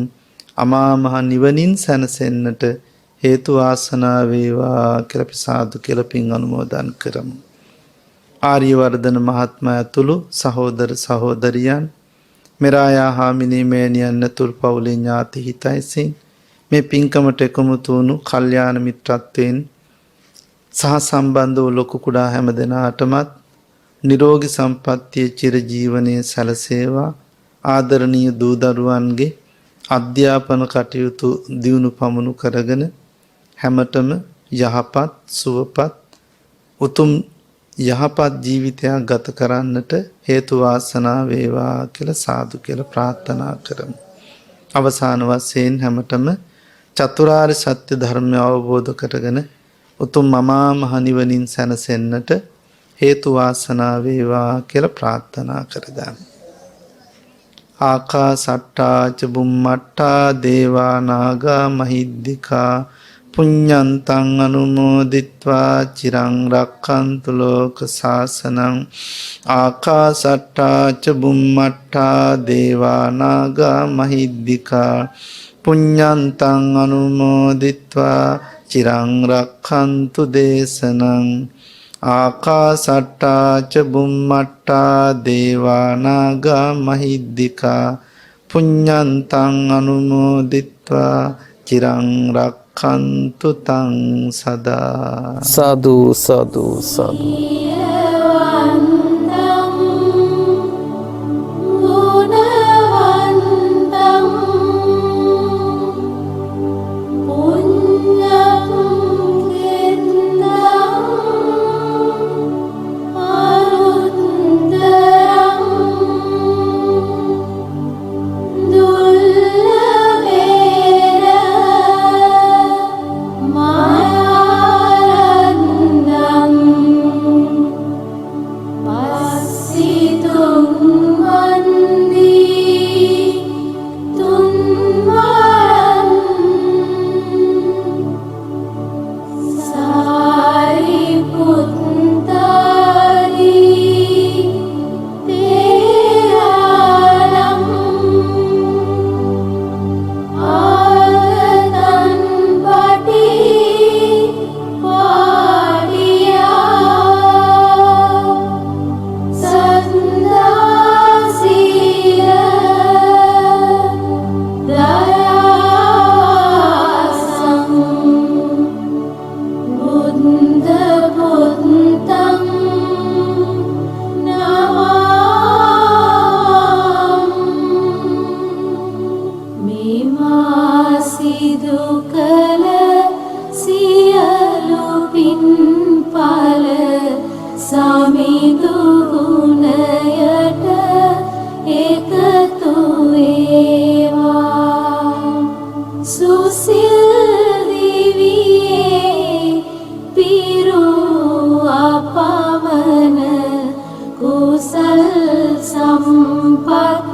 [SPEAKER 2] අමා මහ නිවනින් සැනසෙන්නට හේතු වාසනා වේවා කියලා අපි සාදු කියලා පින් අනුමෝදන් කරමු. ආර්යවර්ධන මහත්මයා ඇතුළු සහෝදර සහෝදරියන්, මෙරායා හාමිනේ මෑණියන් ඇතුළු පවුලේ ඥාති හිතයිසින් මේ පින්කමට එකමුතු වුණු කල්යාණ මිත්‍රත්වයෙන් සහ සම්බන්ධ වූ ලොකු කුඩා හැම දෙනාටමත් නිරෝගී සම්පන්නිය චිර ජීවනයේ සැලසේවා. ආදරණීය දූ දරුවන්ගේ අධ්‍යාපන කටයුතු දියුණු පමුණු කරගෙන හැමතෙම යහපත් සුවපත් උතුම් යහපත් ජීවිතයක් ගත කරන්නට හේතු වාසනා වේවා කියලා සාදු කියලා ප්‍රාර්ථනා කරමු. අවසාන වශයෙන් හැමතෙම චතුරාර්ය සත්‍ය ධර්මය අවබෝධ කරගෙන උතුම් මමා මහ නිවනින් සැනසෙන්නට හේතු වාසනා වේවා කියලා ප්‍රාර්ථනා කරගන්න. ආකාසට්ටා ච බුම්මට්ටා දේවා නාග මහිද්దికා පුඤ්ඤන්තං අනුමෝදිත්වා චිරං රක්ඛන්තු ලෝක සාසනං. ආකාසට්ටා ච බුම්මට්ටා දේවා නාග මහිද්దికා පුඤ්ඤන්තං අනුමෝදිත්වා චිරං රක්ඛන්තු දේශනං. ආකාසට්ටා ච බුම්මට්ටා දේවා නාග මහිද්దికා පුඤ්ඤන්තං අනුමෝදිත්වා චිරං රක්ඛන්තු තං සදා.
[SPEAKER 1] සාදු සාදු සාදු.
[SPEAKER 3] සිදු කළ සියලු පින් පල සමිඳු ගුණයට එකතු වේවා. සුසිල් දිවියේ පිරු අපමණ කුසල් සම්පත්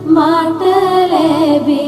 [SPEAKER 3] මට ලැබේ.